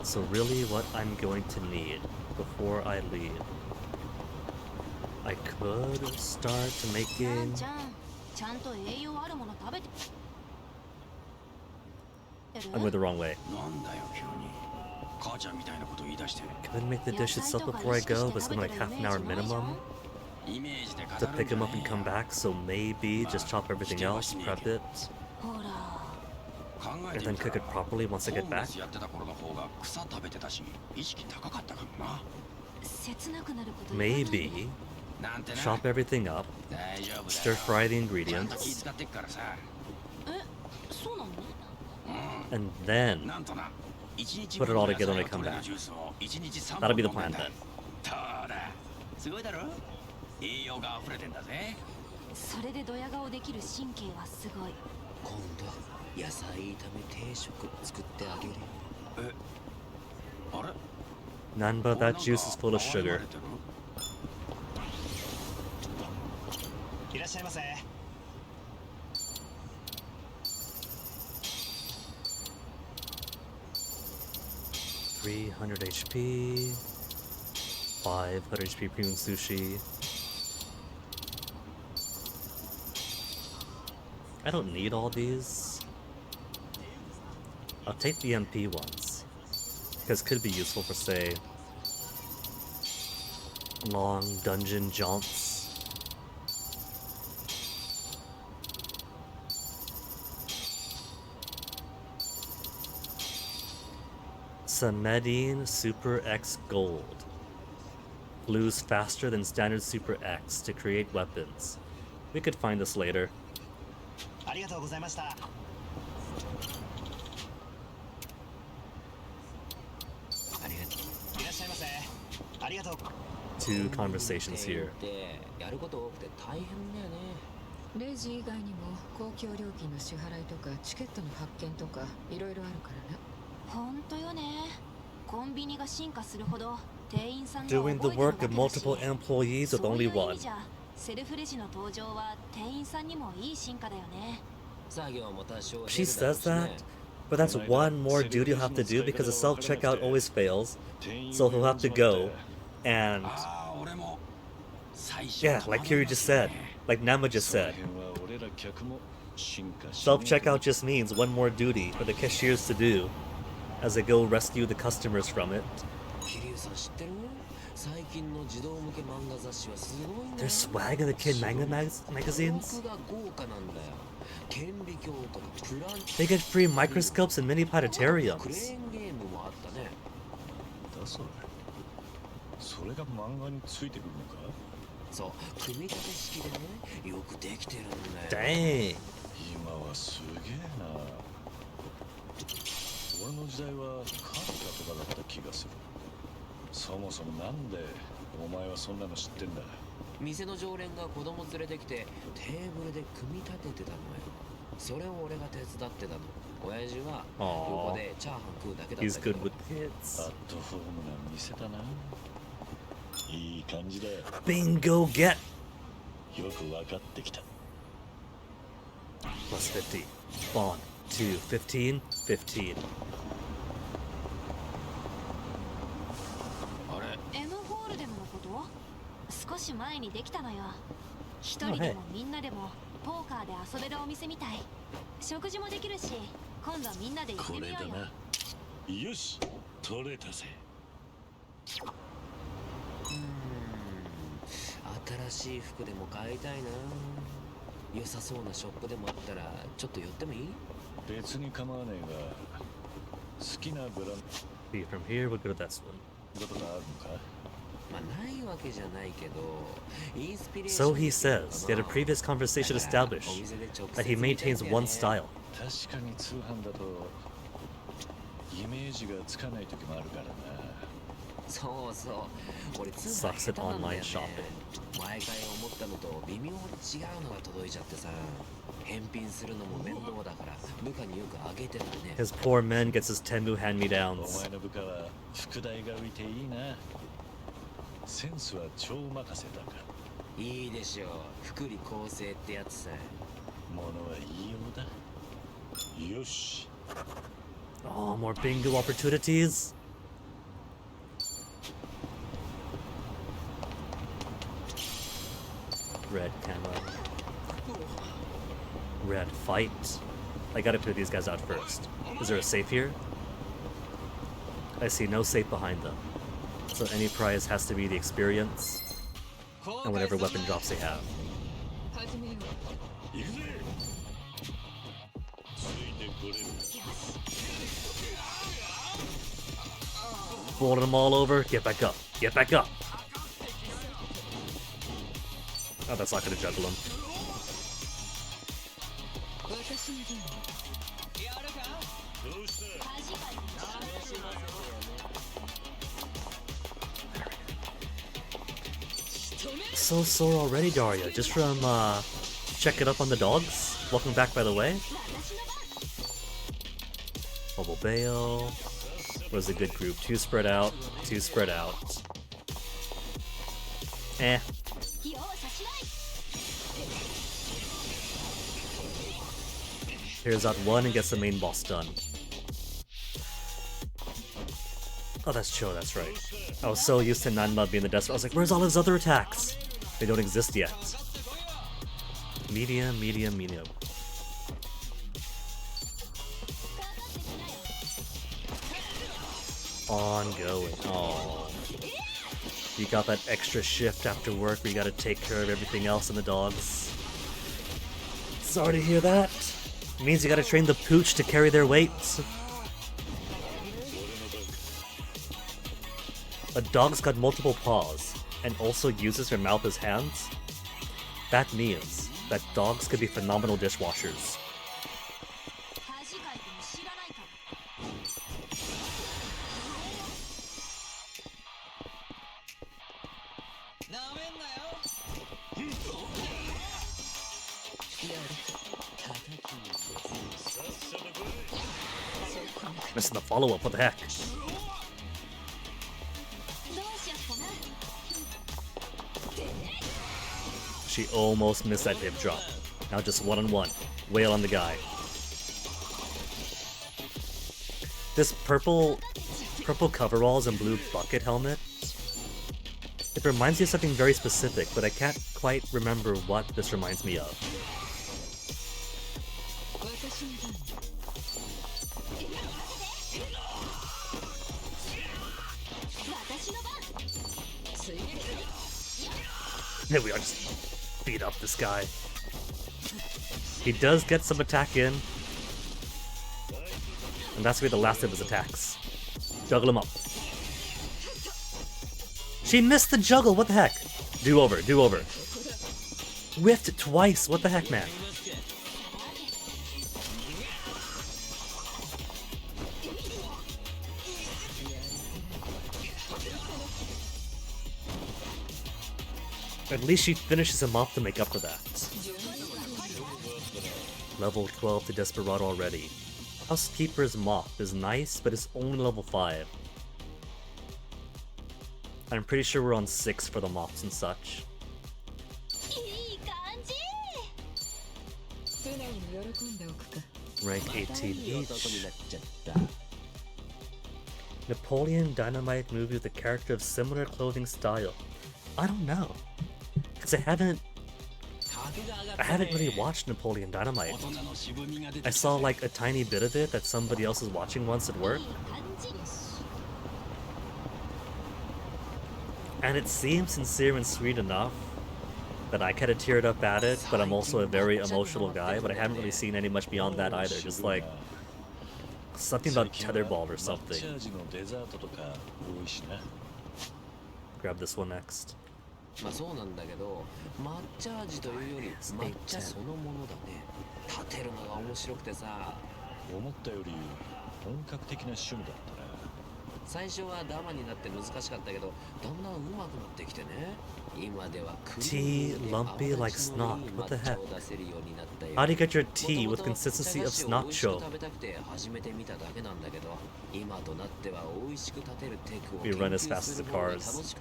So really what I'm going to need before I leave, I could start making... I went the wrong way. Can I make the dish itself before I go? But it's gonna be like half an hour minimum to pick him up and come back, so maybe just chop everything else, prep it, and then cook it properly once I get back. Maybe chop everything up, stir fry the ingredients, and then put it all together when I come back. That'll be the plan then. それでドヤ顔できる神経はすごい。今度野菜炒め定食作ってあげる。え、あれ？ Nanba, that juice is full of sugar. いらっしゃいませ。 300 HP, 500 HP premium sushi. I don't need all these. I'll take the MP ones, because could be useful for, say, long dungeon jaunts. Samedine Super X Gold. Blues faster than standard Super X to create weapons. We could find this later. ありがとうございました。 Two conversations here. レジ以外にも公共料金の支払いとかチケットの発券とかいろいろあるからね。本当よね。コンビニが進化するほど店員さんが Doing the work of multiple employees with only one. セルフレジの登場は店員さんにもいい進化だよね。 She says that, but that's one more duty you'll have to do because the self-checkout always fails. So he'll have to go and... Yeah, like Kiri just said. Like Nama just said. Self-checkout just means one more duty for the cashiers to do as they go rescue the customers from it. There's swag in the kid manga magazines? They get free microscopes and mini planetariums. それ。それが漫画についてくるのか？そう、組み立て式でね、よくできてるんだよ。Dang. 今はすげえな。俺の時代はカフカとかだった気がする。そもそもなんでお前はそんなの知ってんだ？店の常連が子供連れてきてテーブルで組み立ててたのよ。それを俺が手伝ってたの。親父は横でチャーハン食うだけだった He's け good ど。 with kids. アットホームな店だな。いい感じだよ。 Bingo get. よく分かってきた。 Plus 50. Bond. 2. 15. 15. あれ M ホールデムのこと少し前にできたのよ。一人でもみんなでもポーカーで遊べるお店みたい。食事もできるし、今度はみんなで行ってみようよ。これだな。よし、取れたぜ。新しい服でも買いたいな。良さそうなショップでもあったらちょっと寄ってもいい？別に構わねえが、好きなブラン See, from here, we'll go to this one. ドとかあるのか？まあないわけじゃないけど、インスピレーシ So ョン he says, yet a previous conversation established that he maintains one style. 確かに通販だとイメージがつかない時もあるからな。そうそう、俺通販 Sucks 下 at 手なんだよ online ね。 shopping. 毎回思ったのと微妙に違うのが届いちゃってさ、返品するのも面倒だから部下によくあげてたね。 His poor man gets his Tenmu お hand-me-downs. 前の部下は副題が浮いていいな。センスは超任せだが。いいでしょう、福利厚生ってやつさ。ものは言いようだ。よし。 Oh, more bingo opportunities. Red camo. Red fight. I gotta clear these guys out first. Is there a safe here? I see no safe behind them. So any prize has to be the experience and whatever weapon drops they have. 始めよう。行くぜ。ついてこれる。 Folded them all over. Get back up. Get back up. Oh, that's not gonna juggle him. 私の分を どうした？ So sore already, Daria. Just from checking up on the dogs. Welcome back, by the way. Bubble Bale. Was a good group. 2 spread out. 2 spread out. Eh. Here's out 1 and gets the main boss done. Oh, that's Cho, that's right. I was so used to Nanma being the desperate. I was like, where's all his other attacks? They don't exist yet. Medium, medium, medium. Ongoing. Oh. You got that extra shift after work where you gotta take care of everything else in the dogs. Sorry to hear that. It means you gotta train the pooch to carry their weights. A dog's got multiple paws and also uses her mouth as hands. That means that dogs could be phenomenal dishwashers. Missing the follow-up, what the heck? She almost missed that hip drop. Now just one-on-one. Wail on the guy. This purple coveralls and blue bucket helmet, it reminds me of something very specific, but I can't quite remember what this reminds me of. There we are, just beat up this guy. He does get some attack in. And that's gonna be the last of his attacks. Juggle him up. She missed the juggle, what the heck? Do over, do over. Whiffed it twice, what the heck, man? At least she finishes him off to make up for that. Level 12 to Desperado already. Housekeeper's mop is nice, but it's only level 5. I'm pretty sure we're on 6 for the mops and such. Rank 18 each. Napoleon Dynamite movie with a character of similar clothing style. I don't know. Because I haven't really watched Napoleon Dynamite. I saw like a tiny bit of it that somebody else was watching once at work. And it seemed sincere and sweet enough that I kinda teared up at it, but I'm also a very emotional guy, but I haven't really seen any much beyond that either. Just like something about tetherball or something. Grab this one next. まあそうなんだけど、抹茶味というより抹茶そのものだね。立てるのが面白くてさ。思ったより本格的な趣味だったな。最初はダマになって難しかったけど、だんだん上手くなってきてね。今では Tea lumpy like snot. What the heck? How do you get your tea with consistency of snot show? We run as fast as the cars.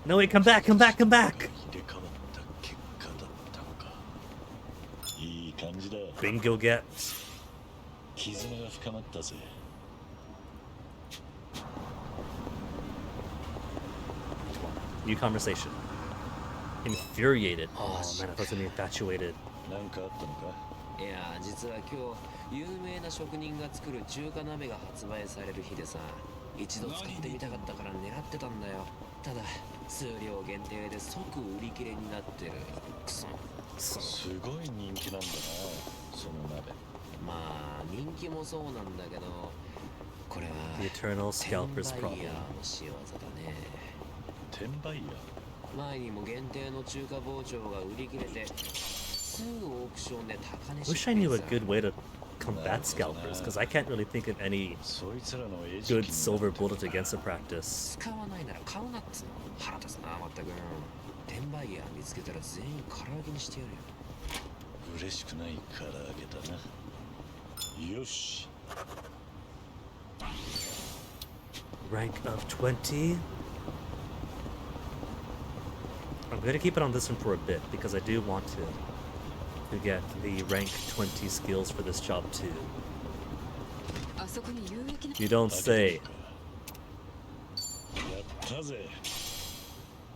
No wait, come back, come back, come back! Bingo get. New conversation. Infuriated. Oh man, I wasn't infatuated. いや、実は今日有名な職人が作る中華鍋が発売される日でさ、一度使ってみたかったから狙ってたんだよ。ただ数量限定で即売り切れになってる。くそ。すごい人気なんだな、その鍋。まあ人気もそうなんだけど、これは The eternal scalper's 転売 problem. ヤーの仕業だね。転売ヤー。前にも限定の中華包丁が売り切れてすぐオークションで高値 Wish I knew a good way to combat scalpers, because I can't really think of any good silver bullet against the practice. 使わないなら買うなっつうの。腹立つな、まったく。転売ヤー見つけたら全員唐揚げにしてやるよ。嬉しくない唐揚げだな。よし。Rank of 20. I'm gonna keep it on this one for a bit because I do want to get the rank 20 skills for this job too. You don't say.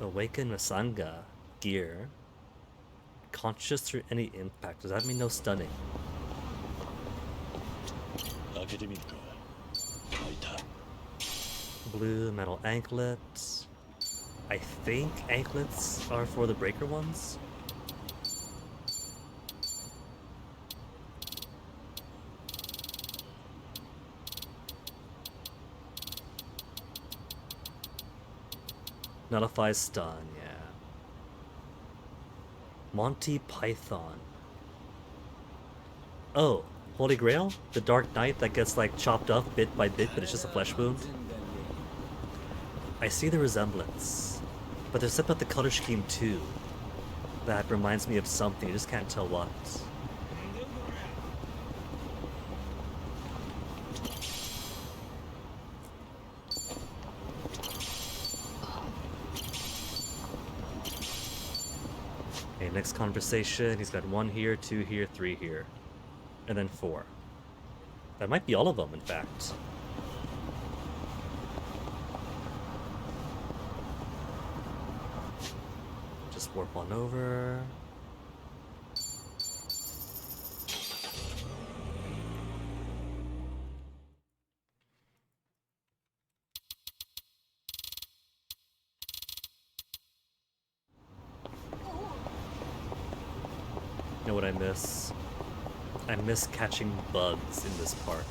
Awaken Masanga gear. Conscious through any impact. Does that mean no stunning? Blue metal anklets. I think anklets are for the breaker ones. Nullifies stun, yeah. Monty Python. Oh, Holy Grail? The Dark Knight that gets like chopped up bit by bit, but it's just a flesh wound? I see the resemblance, but there's something about the color scheme too that reminds me of something, I just can't tell what. Okay, next conversation, he's got 1 here, 2 here, 3 here, and then 4. That might be all of them, in fact. Just warp on over. You know what I miss? I miss catching bugs in this park.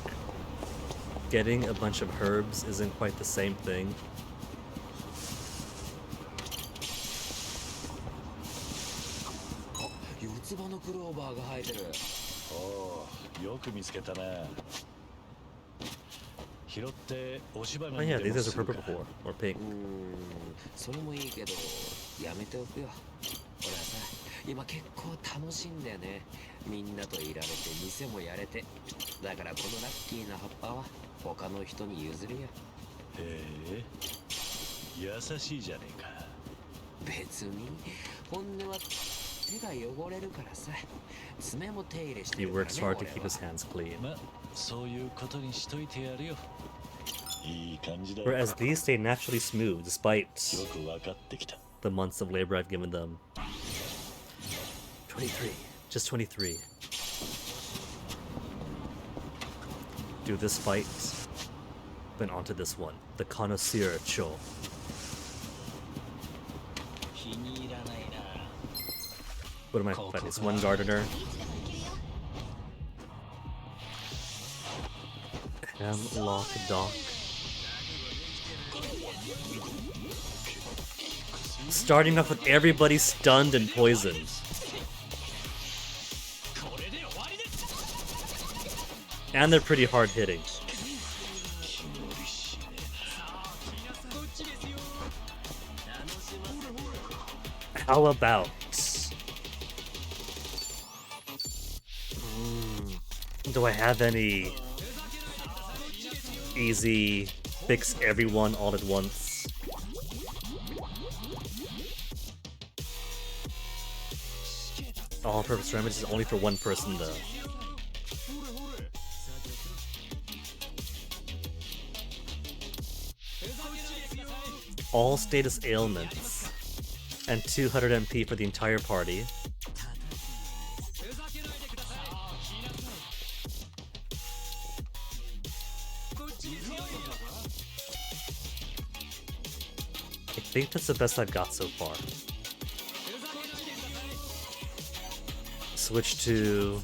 Getting a bunch of herbs isn't quite the same thing. 生えてる。おお、よく見つけたな。拾って押し花 Oh に yeah, で these も guys す are るか。 purple before, or pink. それもいいけどやめておくよ。俺はさ今結構楽しいんだよね。みんなといられて店もやれて。だからこのラッキーな葉っぱは他の人に譲るよ。へえ、優しいじゃねえか。別に本音は手が汚れるからさ。爪も手入れしてる He からね。 works hard to keep his hands clean. ま、そういうことにしといてやるよ。いい感じだ。 Whereas these stay naturally smooth despite よく分かってきた。 the months of labor I've given them. 23. Just 23. Do this fight, then onto this one. The connoisseur Cho. 気に入らないな。 What am I fighting? It's one gardener. Hemlock Dock. Starting off with everybody stunned and poisoned. And they're pretty hard hitting. How about... do I have any easy fix everyone all at once? All-purpose remedy is only for one person though. All status ailments and 200 MP for the entire party. I think that's the best I've got so far. Switch to...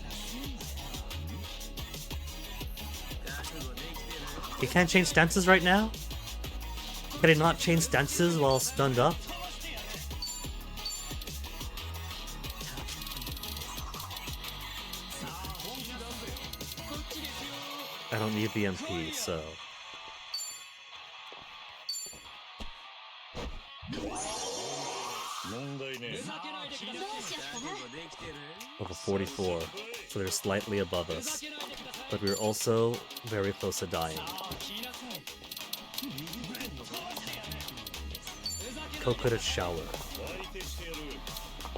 He can't change stances right now? Can he not change stances while stunned up? I don't need the MP, so... Level 44, so they're slightly above us. But we're also very close to dying. Coconut shower.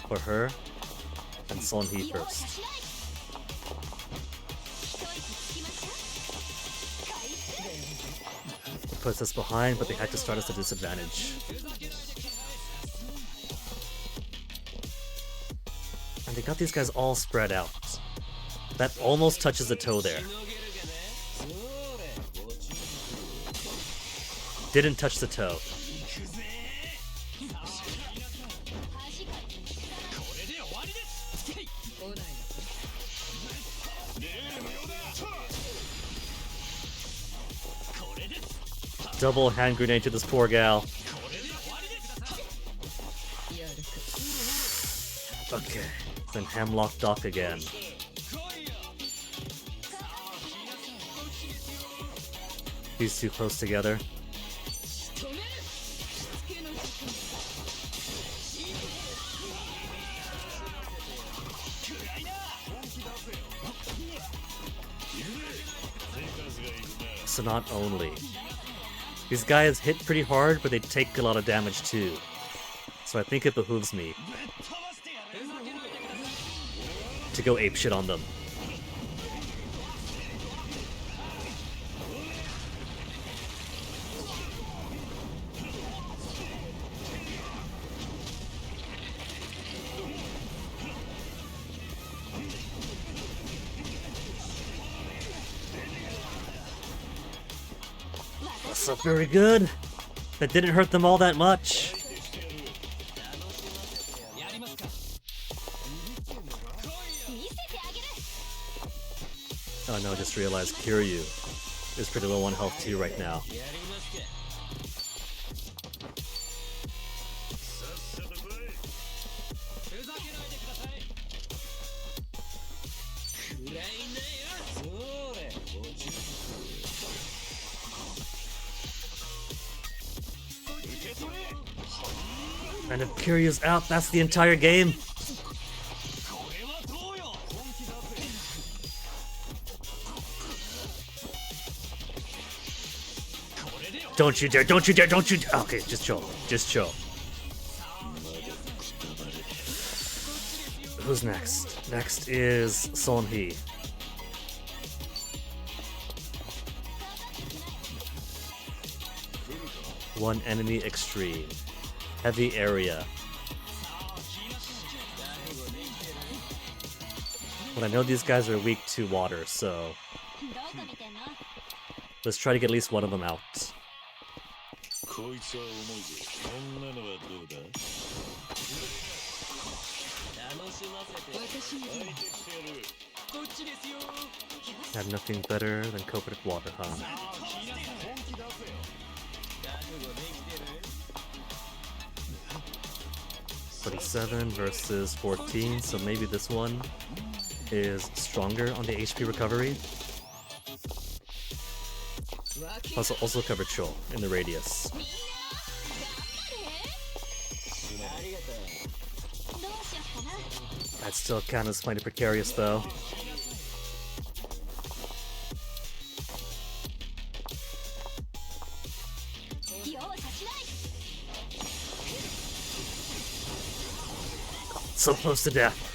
For her, and Son Hee first. It puts us behind, but they had to start us at disadvantage. And they got these guys all spread out. That almost touches the toe there. Didn't touch the toe. Double hand grenade to this poor gal. Okay, then Hemlock Dock again. These two close together. So not only. These guys hit pretty hard, but they take a lot of damage too. So I think it behooves me to go apeshit on them. That's not very good. That didn't hurt them all that much. Oh no, I just realized Kiryu is pretty low on health too right now. And if Kiryu's out, that's the entire game. Don't you dare, don't you dare, don't you dare. Okay, just chill. Just chill. Who's next? Next is Sonhee. One enemy extreme. Heavy area. But I know these guys are weak to water, so let's try to get at least one of them out. Have nothing better than coconut water, huh? 47 versus 14, so maybe this one is stronger on the HP recovery. Plus also cover Cho in the radius. That still kind of plenty precarious though. So close to death.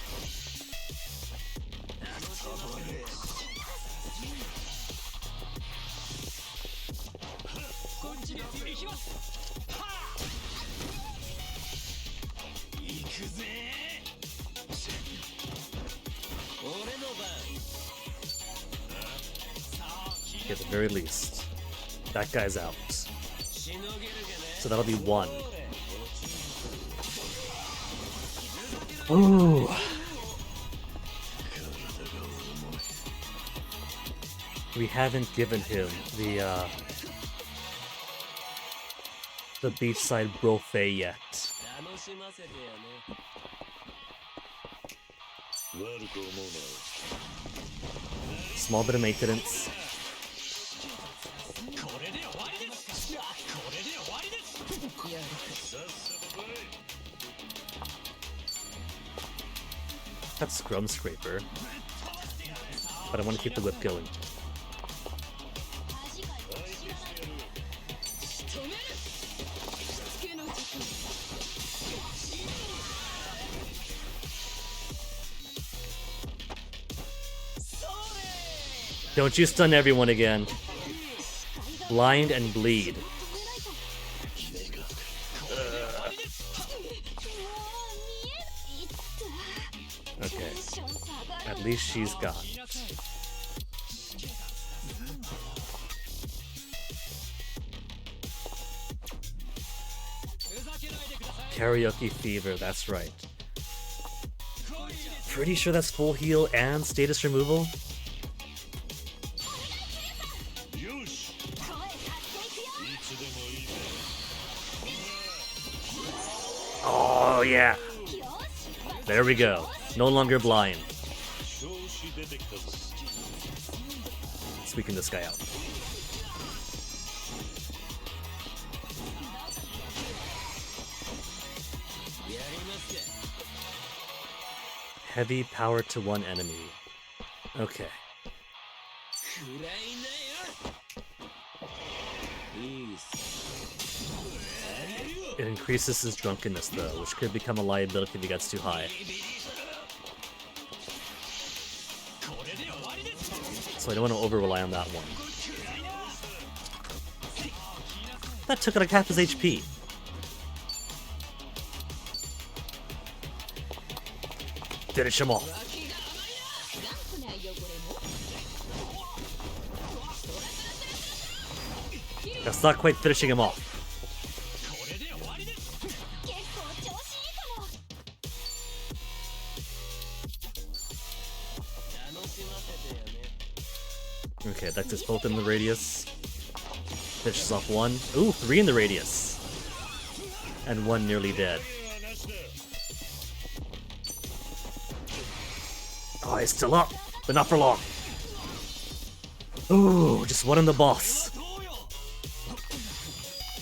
At the very least, that guy's out. So that'll be one. Ooh. We haven't given him the beachside buffet yet. Small bit of maintenance. That's Scrum Scraper. But I want to keep the whip going. Don't you stun everyone again. Blind and bleed. Okay. At least she's got. Karaoke Fever, that's right. Pretty sure that's full heal and status removal? Oh yeah! There we go. No longer blind. Let's weaken this guy out. Heavy power to one enemy. Okay. It increases his drunkenness though, which could become a liability if he gets too high. So I don't want to over-rely on that one. That took like half his HP. Finish him off. That's not quite finishing him off. Okay, that's just both in the radius. Finishes off one. Ooh, 3 in the radius. And 1 nearly dead. Oh, he's still up, but but not for long. Ooh, just one on the boss.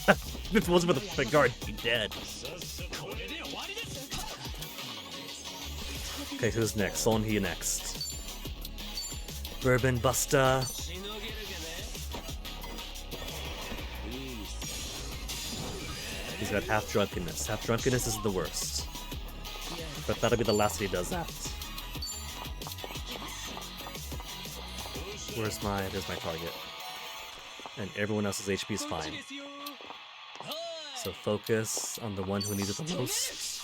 If it wasn't for the guard, he'd be dead. Okay, who's next? Sonhee next. Bourbon Buster. He's got half drunkenness. Half drunkenness is the worst. But that'll be the last he does that. There's my target. And everyone else's HP is fine. So focus on the one who needs it the most.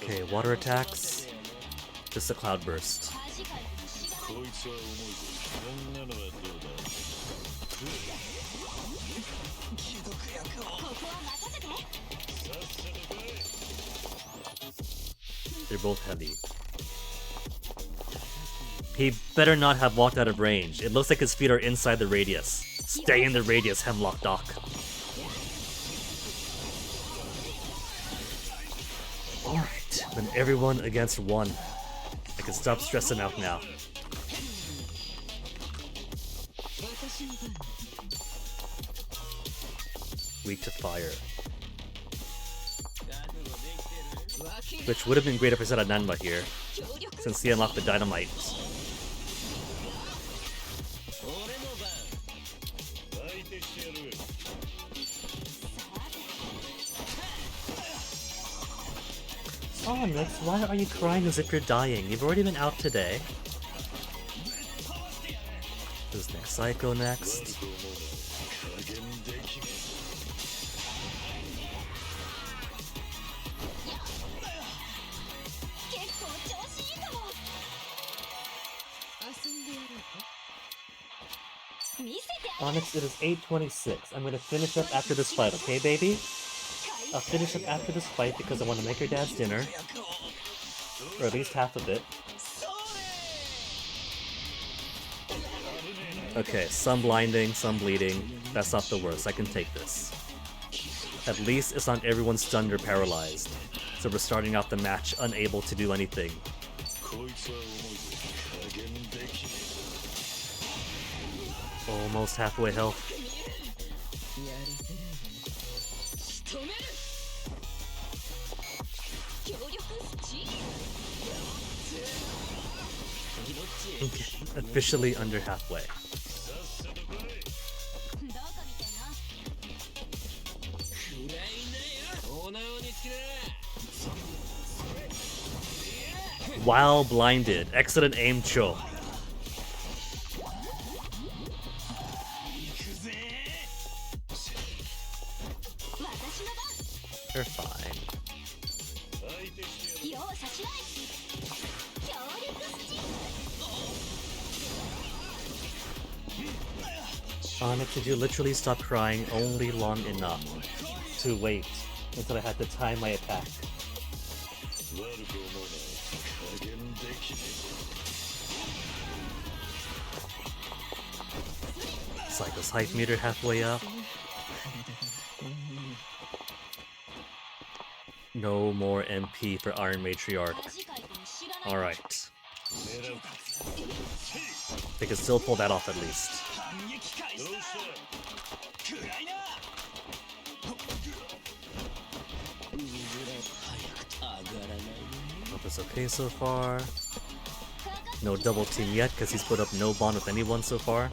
Okay, water attacks. Just a cloud burst. They're both heavy. He better not have walked out of range. It looks like his feet are inside the radius. Stay in the radius, Hemlock Doc. Alright, then everyone against one. I can stop stressing out now. Weak to fire. Which would have been great if I said a Nanba here, since he unlocked the dynamite. Oh, Nix, why are you crying as if you're dying? You've already been out today. Who's next? Psycho next. Onyx, it is 8:26. I'm gonna finish up after this fight, okay, baby? I'll finish up after this fight because I want to make her dad's dinner. Or at least half of it. Okay, some blinding, some bleeding. That's not the worst. I can take this. At least it's not everyone stunned or paralyzed. So we're starting out the match unable to do anything. Almost halfway health. Okay, officially under halfway. While blinded, excellent aim, Cho. They're fine. Onyx, did you literally stop crying only long enough to wait until I had to time my attack? Psycho's hype meter halfway up. No more MP for Iron Matriarch. Alright. They can still pull that off at least. Hope it's okay so far. No double team yet because he's put up no bond with anyone so far.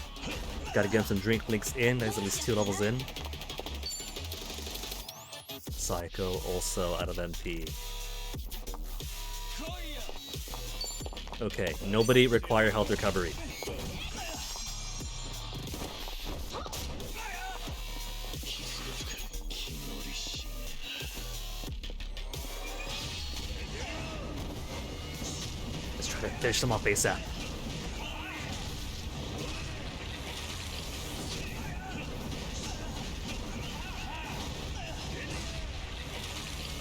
Gotta get him some drink links in. He's at least 2 levels in. Psycho also out of MP. Okay, nobody require health recovery. Let's try to finish them off ASAP.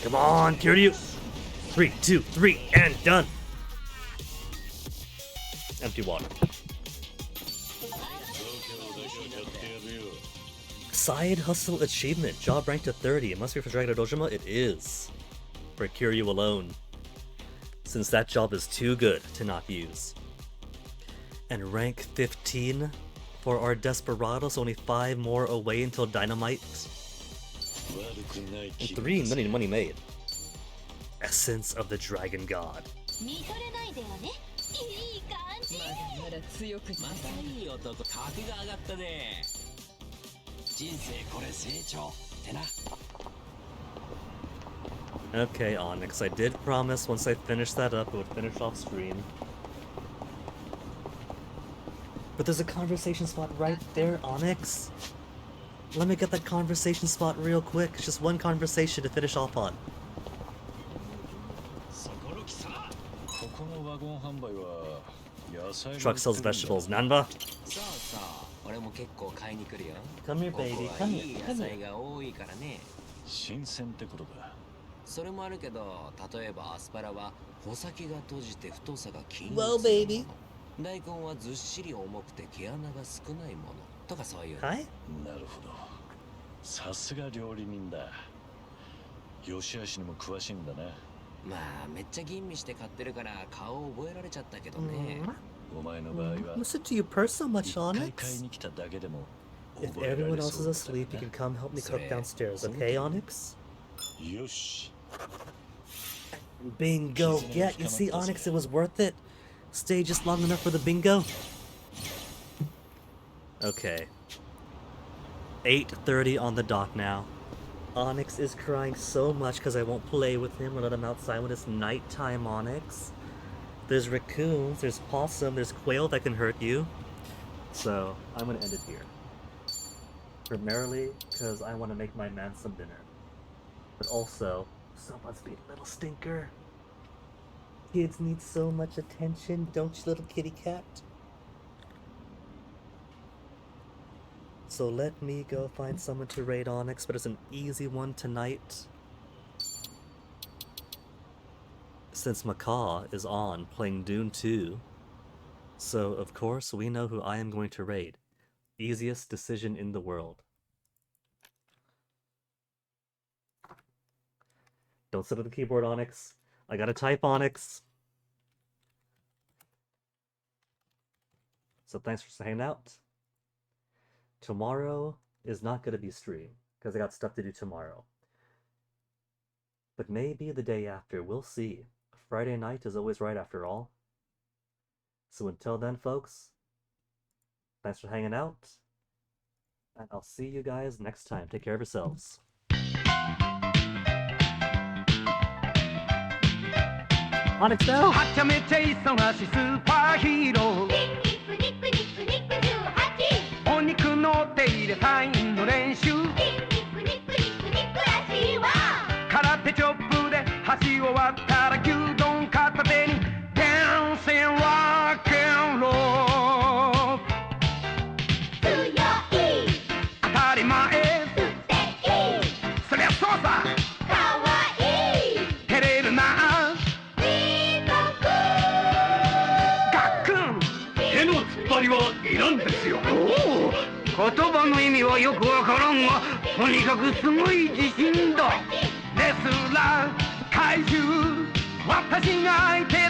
Come on, Kiryu! 3, 2, 3, and done! Empty water. Side hustle achievement. Job ranked to 30. It must be for Dragon Dojima. It is. For Kiryu alone. Since that job is too good to not use. And rank 15 for our Desperados. Only 5 more away until Dynamite. 3 million money made. Essence of the Dragon God. まだ強くまたいい男格が上がったね人生これ成長ってな Okay, Onyx, I did promise once I finished that up, it would finish off stream. But there's a conversation spot right there, Onyx. Let me get that conversation spot real quick. It's just one conversation to finish off on. Truck sells vegetables. Nanba? Come here, baby. Come here. Come here. 新鮮ってことか。それもあるけど、例えばアスパラは穂先が閉じて太さが均一。 Well, baby. 大根はずっしり重くて毛穴が少ないものとかそういう。はい。なるほど。さすが料理人だ。良し悪しにも詳しいんだな。まあめっちゃ吟味して買ってるから顔を覚えられちゃったけどね。お前の場合は。Listen to you purr so much, 一回 Onyx. 買いに来ただけでも。If everyone else is asleep, you can come help me cook downstairs, okay, Onyx? よし。 Bingo, get. You see, Onyx, it was worth it. Stay just long enough for the bingo. Okay. 8:30 on the dot now. Onyx is crying so much because I won't play with him or let him outside when it's nighttime, Onyx. There's raccoons, there's possum, there's quail that can hurt you. So, I'm gonna end it here. Primarily because I want to make my man some dinner. But also, someone's being a little stinker. Kids need so much attention, don't you, little kitty cat? So let me go find someone to raid Onyx, but it's an easy one tonight. Since Macaw is on playing Dune 2, so of course we know who I am going to raid. Easiest decision in the world. Don't sit at the keyboard, Onyx. I gotta type, Onyx. So thanks for hanging out. Tomorrow is not gonna be stream, because I got stuff to do tomorrow. But maybe the day after, we'll see. Friday night is always right after all. So until then, folks, thanks for hanging out. And I'll see you guys next time. Take care of yourselves. Onyx now! はちゃめちゃ忙しいスーパーヒーローお肉の手入れサインの練習空手チョップで橋終わったら牛丼片手にダンシングロックンロール強い当たり前素敵そりゃそうさかわいい照れるな手の突っ張りはいらんですよ言葉の意味はよくわからんがとにかくすごい自信だレスラー怪獣私が相手